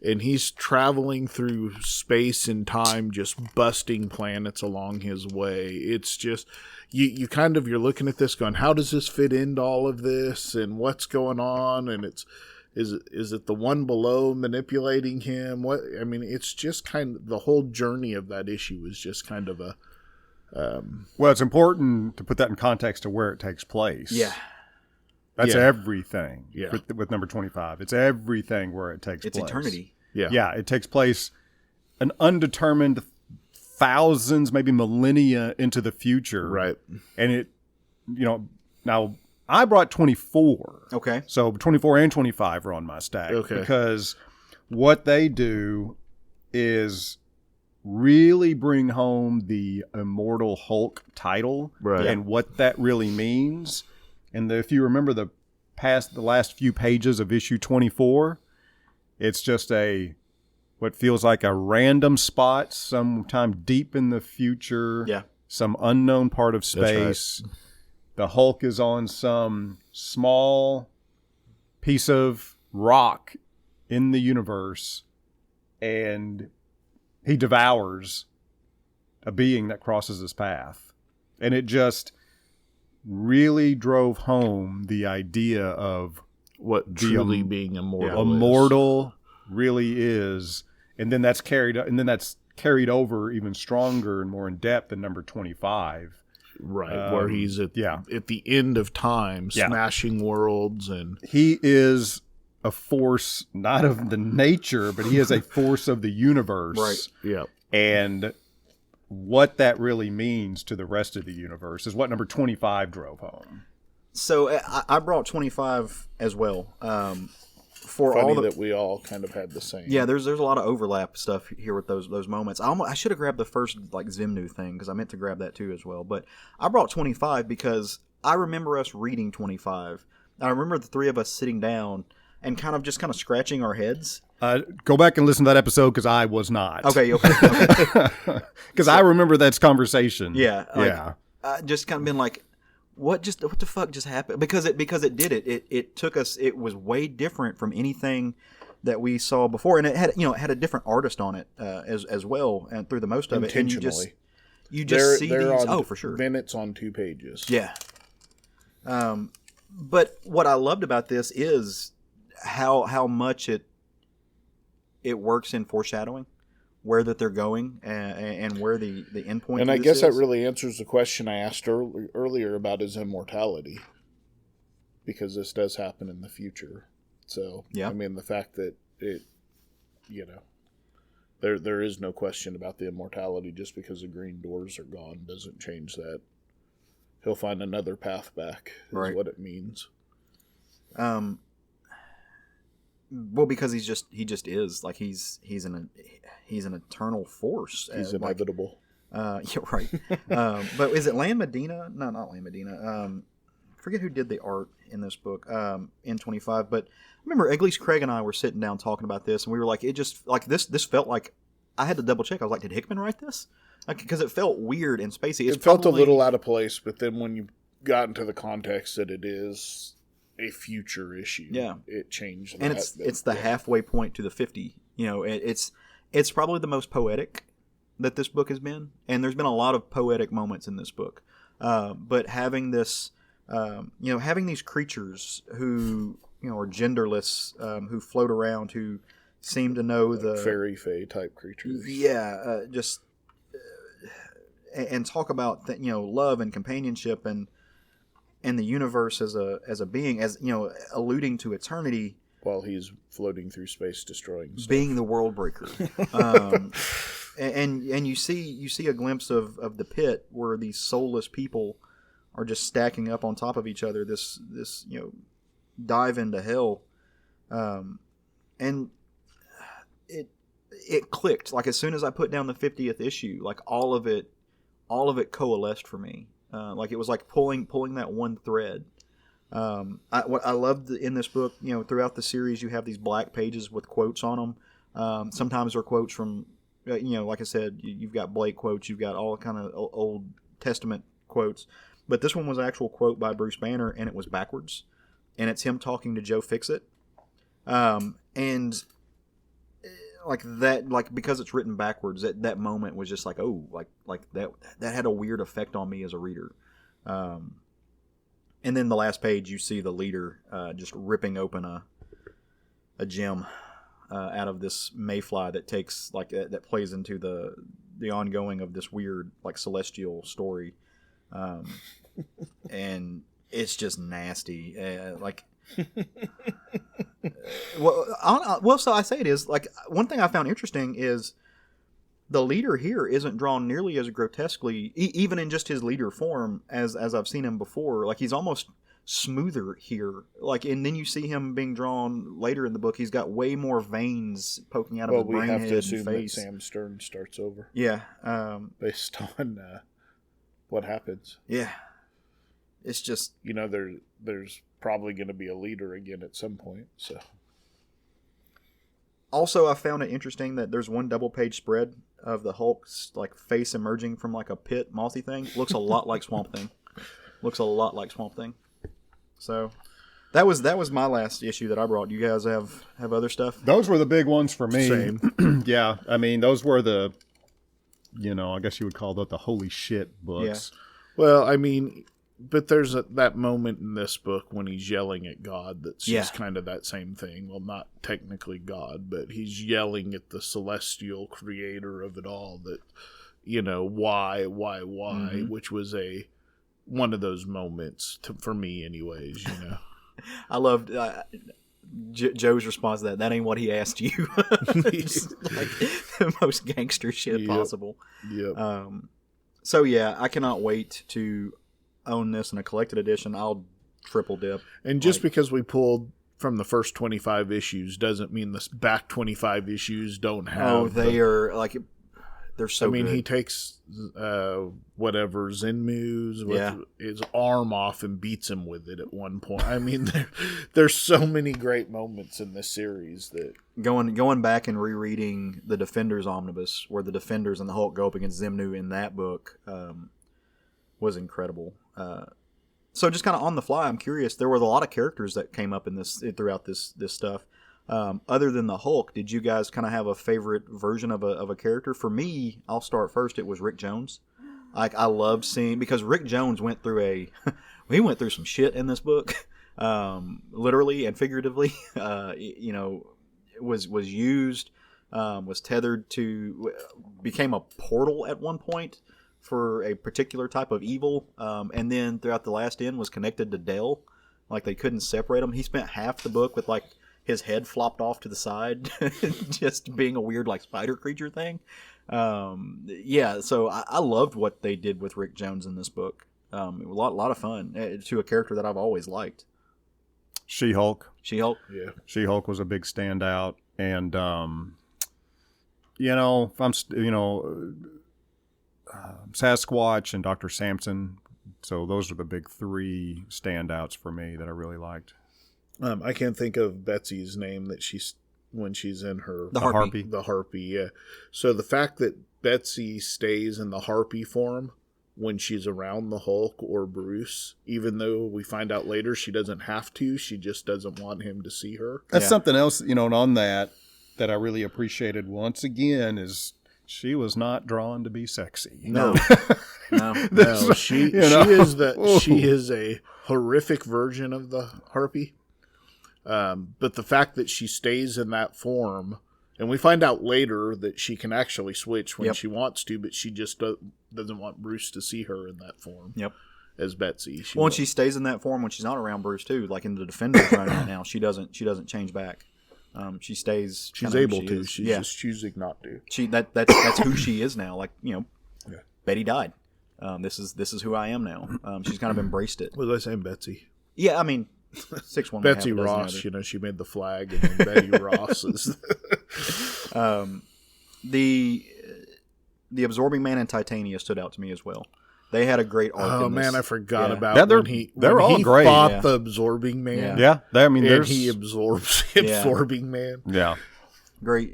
And he's traveling through space and time, just busting planets along his way. It's just you're looking at this going, how does this fit into all of this, and what's going on? And is it the one below manipulating him? It's just kind of the whole journey of that issue is just kind of a. Well, it's important to put that in context to where it takes place. Yeah. That's everything. Yeah. With number 25, it's everything where it takes place. It's eternity. Yeah. Yeah, it takes place an undetermined thousands, maybe millennia into the future. Right. And it, now I brought 24. Okay. So 24 and 25 are on my stack. Okay. Because what they do is really bring home the Immortal Hulk title, right, and what that really means. And if you remember the last few pages of issue 24, it's just what feels like a random spot sometime deep in the future. Yeah. Some unknown part of space. Right. The Hulk is on some small piece of rock in the universe, and he devours a being that crosses his path. And it just really drove home the idea of what truly being immortal immortal really is. And then that's carried over even stronger and more in depth in number 25. Right, where he's at the end of time, smashing worlds, and he is a force not of the nature, but he is a force of the universe. Right. Yeah. And what that really means to the rest of the universe is what number 25 drove home. So I brought 25 as well. for funny all that we all kind of had the same. Yeah, there's a lot of overlap stuff here with those moments. I should have grabbed the first like Zimnu thing because I meant to grab that too as well. But I brought 25 because I remember us reading 25. I remember the three of us sitting down and kind of scratching our heads. Go back and listen to that episode because I was not. Okay. Because I remember that conversation. Yeah. I just kind of been like, what the fuck just happened? Because it did it. It took us. It was way different from anything that we saw before, and it had a different artist on it as well, and through the most of it. And you just see these. For sure. Bennett's on 2 pages. Yeah. But what I loved about this is how much it works in foreshadowing, where that they're going and where the end point. And I guess that really answers the question I asked earlier about his immortality, because this does happen in the future. So yeah, I mean, the fact that it, there is no question about the immortality. Just because the green doors are gone doesn't change that. He'll find another path back. Is what it means. Well, because he just is like he's an eternal force. He's inevitable. Yeah, right. But is it Land Medina? No, not Land Medina. Forget who did the art in this book. In 25. But I remember at least Craig and I were sitting down talking about this, and we were like, it just like this felt like I had to double check. I was like, did Hickman write this? Because it felt weird and spacey. It felt a little out of place, but then when you got into the context that it is a future issue, it changed. And it's the halfway point to the 50. It's probably the most poetic that this book has been, and there's been a lot of poetic moments in this book. But having this, having these creatures who are genderless, who float around, who seem to know the fairy fae type creatures. Yeah, and talk about love and companionship and the universe as a being, as alluding to eternity while he's floating through space, destroying stuff. Being the world breaker. And you see a glimpse of the pit where these soulless people are just stacking up on top of each other. This dive into hell, and it clicked. Like as soon as I put down the 50th issue, like all of it coalesced for me. Like it was like pulling that one thread. What I loved in this book, throughout the series, you have these black pages with quotes on them. Sometimes they're quotes from, like I said, you've got Blake quotes, you've got all kind of Old Testament quotes, but this one was an actual quote by Bruce Banner, and it was backwards, and it's him talking to Joe Fixit, and like that, like because it's written backwards, that moment was just like, oh, like that had a weird effect on me as a reader. And then the last page, you see the leader just ripping open a gem out of this mayfly that takes that plays into the ongoing of this weird celestial story, and it's just nasty. So I say it is one thing I found interesting is the leader here isn't drawn nearly as grotesquely, even in just his leader form, as I've seen him before. Like he's almost smoother here. And then you see him being drawn later in the book. He's got way more veins poking out of his brain head and face. We have to assume that Sam Stern starts over. Yeah, based on what happens. Yeah, it's just there's probably going to be a leader again at some point. So. Also, I found it interesting that there's one double-page spread of the Hulk's face emerging from a pit, mothy thing. Looks a lot like Swamp Thing. So that was my last issue that I brought. Do you guys have other stuff? Those were the big ones for me. Same. Yeah, I mean those were the, I guess you would call that the holy shit books. Yeah. Well, I mean. But there's that moment in this book when he's yelling at God that's just kind of that same thing. Well, not technically God, but he's yelling at the celestial creator of it all that, why, mm-hmm. which was one of those moments for me anyways, I loved Joe's response to that. That ain't what he asked you. The most gangster shit possible. Yep. So, yeah, I cannot wait to own this in a collected edition. I'll triple dip. And just because we pulled from the first 25 issues doesn't mean the back 25 issues don't have. Oh, they are like they're so. I mean, good. he takes whatever Zenmu's with his arm off and beats him with it at one point. I mean, there's so many great moments in this series that going back and rereading the Defenders omnibus, where the Defenders and the Hulk go up against Zenmu in that book, was incredible. So just kind of on the fly, I'm curious. There were a lot of characters that came up in this throughout this stuff. Other than the Hulk, did you guys kind of have a favorite version of a character? For me, I'll start first. It was Rick Jones. Like, I loved seeing, because Rick Jones went through he went through some shit in this book, literally and figuratively. Was used, was tethered to, became a portal at one point for a particular type of evil, and then throughout the last end was connected to Dell. Like, they couldn't separate them. He spent half the book with like his head flopped off to the side, just being a weird like spider creature thing. So I loved what they did with Rick Jones in this book. A lot of fun to a character that I've always liked. She-Hulk. She-Hulk? Yeah. She-Hulk was a big standout. And, Sasquatch and Dr. Samson. So those are the big three standouts for me that I really liked. I can't think of Betsy's name when she's in her... The Harpy. The Harpy, yeah. So the fact that Betsy stays in the Harpy form when she's around the Hulk or Bruce, even though we find out later she doesn't have to, she just doesn't want him to see her. That's something else, on that I really appreciated once again is she was not drawn to be sexy. No. No, she is a horrific version of the Harpy. But the fact that she stays in that form, and we find out later that she can actually switch when she wants to, but she just doesn't want Bruce to see her in that form. Yep. As Betsy. She stays in that form when she's not around Bruce too. Like in the Defenders run right now, she doesn't change back. She stays. She's able to. She's just choosing not to. That's who she is now. Like Betty died. This is who I am now. She's kind of embraced it. What was I saying, Betsy? Yeah, I mean. 6'1" Betsy Ross, she made the flag, and then Betty Ross is the Absorbing Man and Titania stood out to me as well. They had a great arc. Oh in man, this. I forgot about when he fought the Absorbing Man. Yeah, he absorbs Absorbing Man. Yeah, great.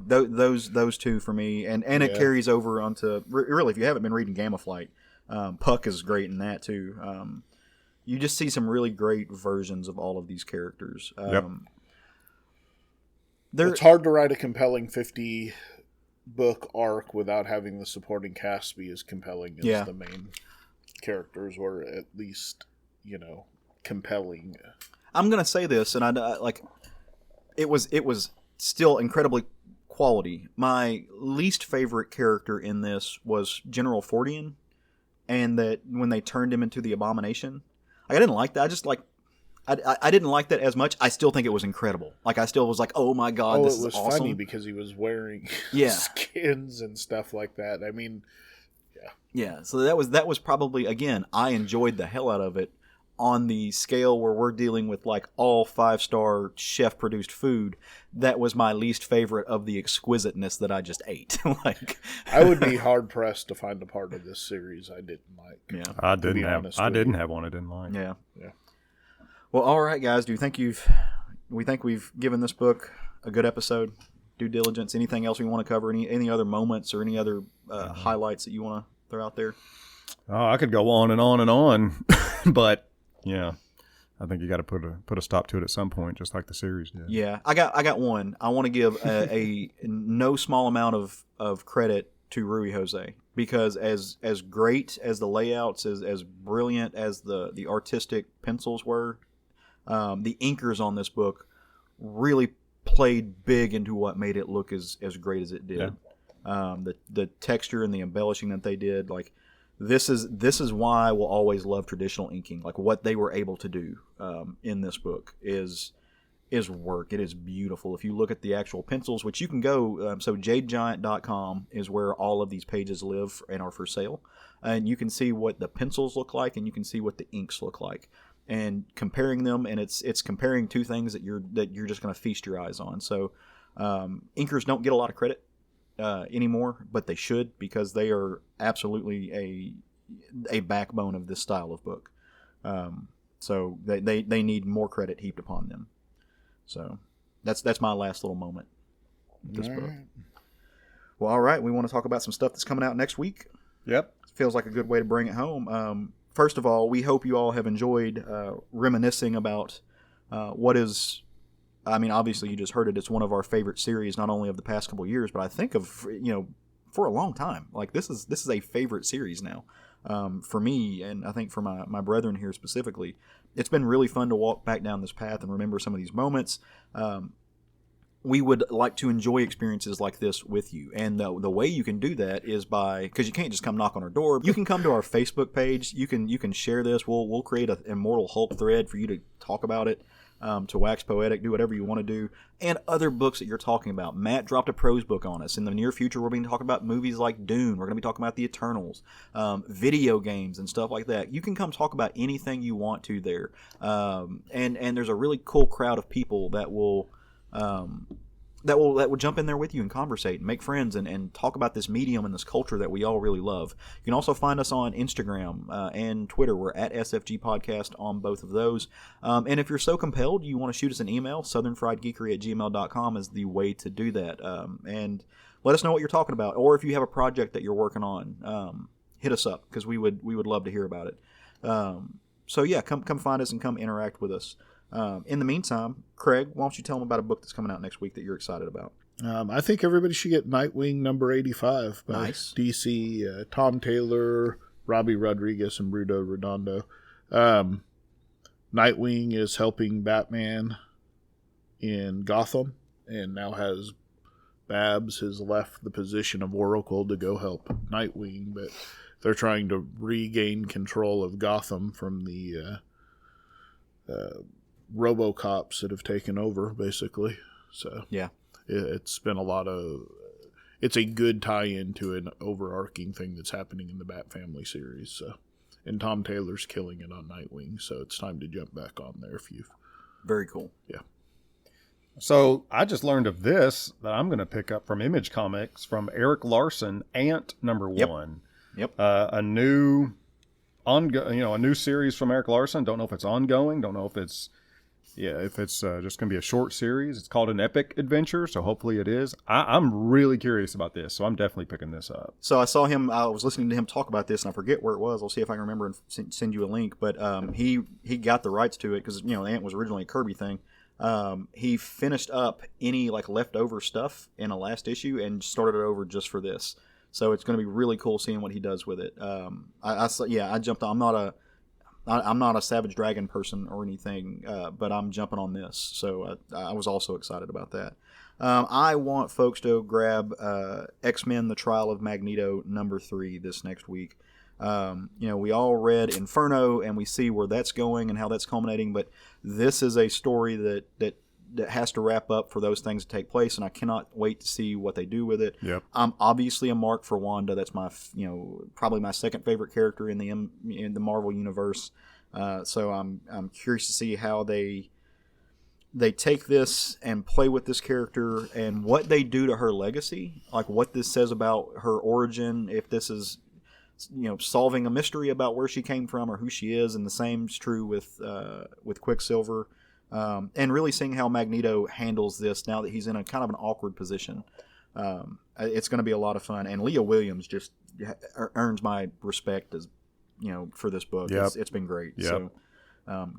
Those two for me, and it carries over onto really. If you haven't been reading Gamma Flight, Puck is great in that too. You just see some really great versions of all of these characters. It's hard to write a compelling 50-book arc without having the supporting cast be as compelling as the main characters, or at least, compelling. I'm gonna say this, and it was still incredibly quality. My least favorite character in this was General Fordian, and that when they turned him into the Abomination. I didn't like that. I didn't like that as much. I still think it was incredible. Like, I still was like, oh my god, this is awesome. It was funny because he was wearing skins and stuff like that. I mean, yeah. So that was probably, again, I enjoyed the hell out of it on the scale where we're dealing with like all 5-star chef produced food. That was my least favorite of the exquisiteness that I just ate. I would be hard pressed to find a part of this series I didn't like. Yeah, I didn't have one I didn't like. Yeah. Well, all right, guys. We think we've given this book a good episode. Due diligence. Anything else we want to cover? Any other moments or any other highlights that you want to throw out there? Oh, I could go on and on and on, but yeah. I think you got to put a stop to it at some point, just like the series did. Yeah, I got one. I want to give a no small amount of credit to Ruy Jose, because as great as the layouts, as brilliant as the artistic pencils were, the inkers on this book really played big into what made it look as great as it did. Yeah. The texture and the embellishing that they did, like. This is why I will always love traditional inking. Like, what they were able to do in this book is work. It is beautiful. If you look at the actual pencils, which you can go, so jadegiant.com is where all of these pages live and are for sale. And you can see what the pencils look like, and you can see what the inks look like. comparing them, and it's comparing two things that you're just going to feast your eyes on. So inkers don't get a lot of credit anymore, but they should, because they are absolutely a backbone of this style of book. So they need more credit heaped upon them. So that's my last little moment with this book. Well, all right, we want to talk about some stuff that's coming out next week. Yep. Feels like a good way to bring it home. First of all, we hope you all have enjoyed reminiscing about what is, I mean, obviously you just heard it. It's one of our favorite series, not only of the past couple of years, but I think of, for a long time. Like this is a favorite series now for me, and I think for my brethren here specifically. It's been really fun to walk back down this path and remember some of these moments. We would like to enjoy experiences like this with you. And the way you can do that is because you can't just come knock on our door. You can come to our Facebook page. You can share this. We'll create an Immortal Hulk thread for you to talk about it, to wax poetic, do whatever you want to do. And other books that you're talking about. Matt dropped a prose book on us. In the near future, we're going to talk about movies like Dune. We're going to be talking about the Eternals, video games and stuff like that. You can come talk about anything you want to there. And there's a really cool crowd of people that will jump in there with you and conversate and make friends and talk about this medium and this culture that we all really love. You can also find us on Instagram and Twitter. We're at SFG Podcast on both of those. And if you're so compelled, you want to shoot us an email, southernfriedgeekery@gmail.com is the way to do that. And let us know what you're talking about. Or if you have a project that you're working on, hit us up, because we would love to hear about it. So yeah, come find us and come interact with us. In the meantime, Craig, why don't you tell them about a book that's coming out next week that you're excited about? I think everybody should get Nightwing number 85 by DC, Tom Taylor, Robbie Rodriguez, and Bruno Redondo. Nightwing is helping Batman in Gotham, and now Babs has left the position of Oracle to go help Nightwing, but they're trying to regain control of Gotham from the RoboCops that have taken over, basically. So yeah, it's been it's a good tie-in to an overarching thing that's happening in the Bat Family series. So, and Tom Taylor's killing it on Nightwing, so it's time to jump back on there if you've. Very cool. Yeah. So I just learned of this that I'm going to pick up from Image Comics from Eric Larson, Ant number 1. Yep. A new a new series from Eric Larson. Don't know if it's ongoing. Don't know if it's just going to be a short series. It's called An Epic Adventure, so hopefully it is. I'm really curious about this, so I'm definitely picking this up. So I was listening to him talk about this, and I forget where it was. I'll see if I can remember and send you a link. But he got the rights to it because Ant was originally a Kirby thing. He finished up any leftover stuff in a last issue and started it over just for this. So it's going to be really cool seeing what he does with it. I jumped on. I'm not a Savage Dragon person or anything, but I'm jumping on this. So I was also excited about that. I want folks to grab X-Men: The Trial of Magneto number 3 this next week. We all read Inferno and we see where that's going and how that's culminating, but this is a story that has to wrap up for those things to take place, and I cannot wait to see what they do with it. Yep. I'm obviously a mark for Wanda. That's my probably my second favorite character in the Marvel universe. So I'm curious to see how they take this and play with this character and what they do to her legacy, like what this says about her origin, if this is solving a mystery about where she came from or who she is, and the same is true with Quicksilver. And really seeing how Magneto handles this now that he's in a kind of an awkward position. It's going to be a lot of fun. And Leah Williams just earns my respect for this book. Yep. It's been great. Yep. So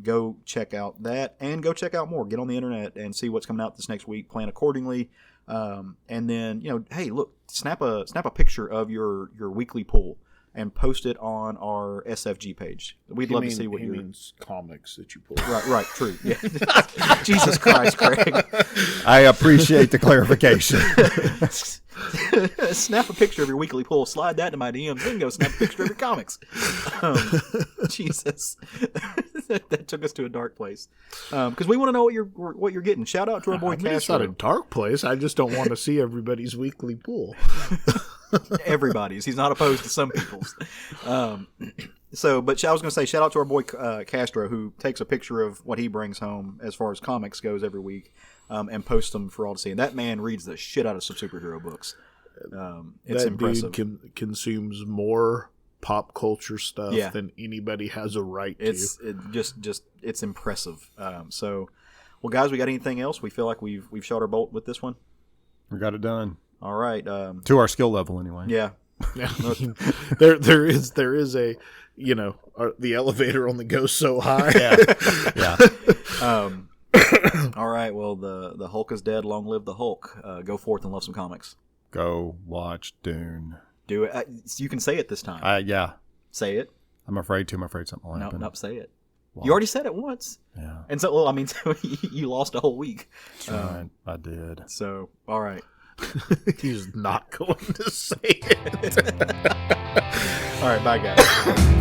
go check out that and go check out more. Get on the internet and see what's coming out this next week. Plan accordingly. And then, hey, look, snap a picture of your weekly pool and post it on our SFG page. We'd love to see what he means comics that you pull. Right, true. Yeah. Jesus Christ, Craig. I appreciate the clarification. Snap a picture of your weekly poll, slide that to my DMs, then go snap a picture of your comics. Jesus. that took us to a dark place. Because we want to know what you're getting. Shout out to our boy Castro. It's not a dark place. I just don't want to see everybody's weekly pool. Everybody's. He's not opposed to some people's. But I was going to say, shout out to our boy Castro, who takes a picture of what he brings home as far as comics goes every week, and posts them for all to see. And that man reads the shit out of some superhero books. It's that impressive. Dude consumes more pop culture stuff than anybody has a right to. It's impressive. Well, guys, we got anything else? We feel like we've shot our bolt with this one. We got it done. All right. To our skill level, anyway. Yeah. there is a, the elevator only goes so high. Yeah. All right. Well, the Hulk is dead. Long live the Hulk. Go forth and love some comics. Go watch Dune. Do it. You can say it this time. Yeah. Say it. I'm afraid something will happen. No, say it. Wow. You already said it once. Yeah. And so, you lost a whole week. Right. I did. So, all right. He's not going to say it. All right. Bye, guys.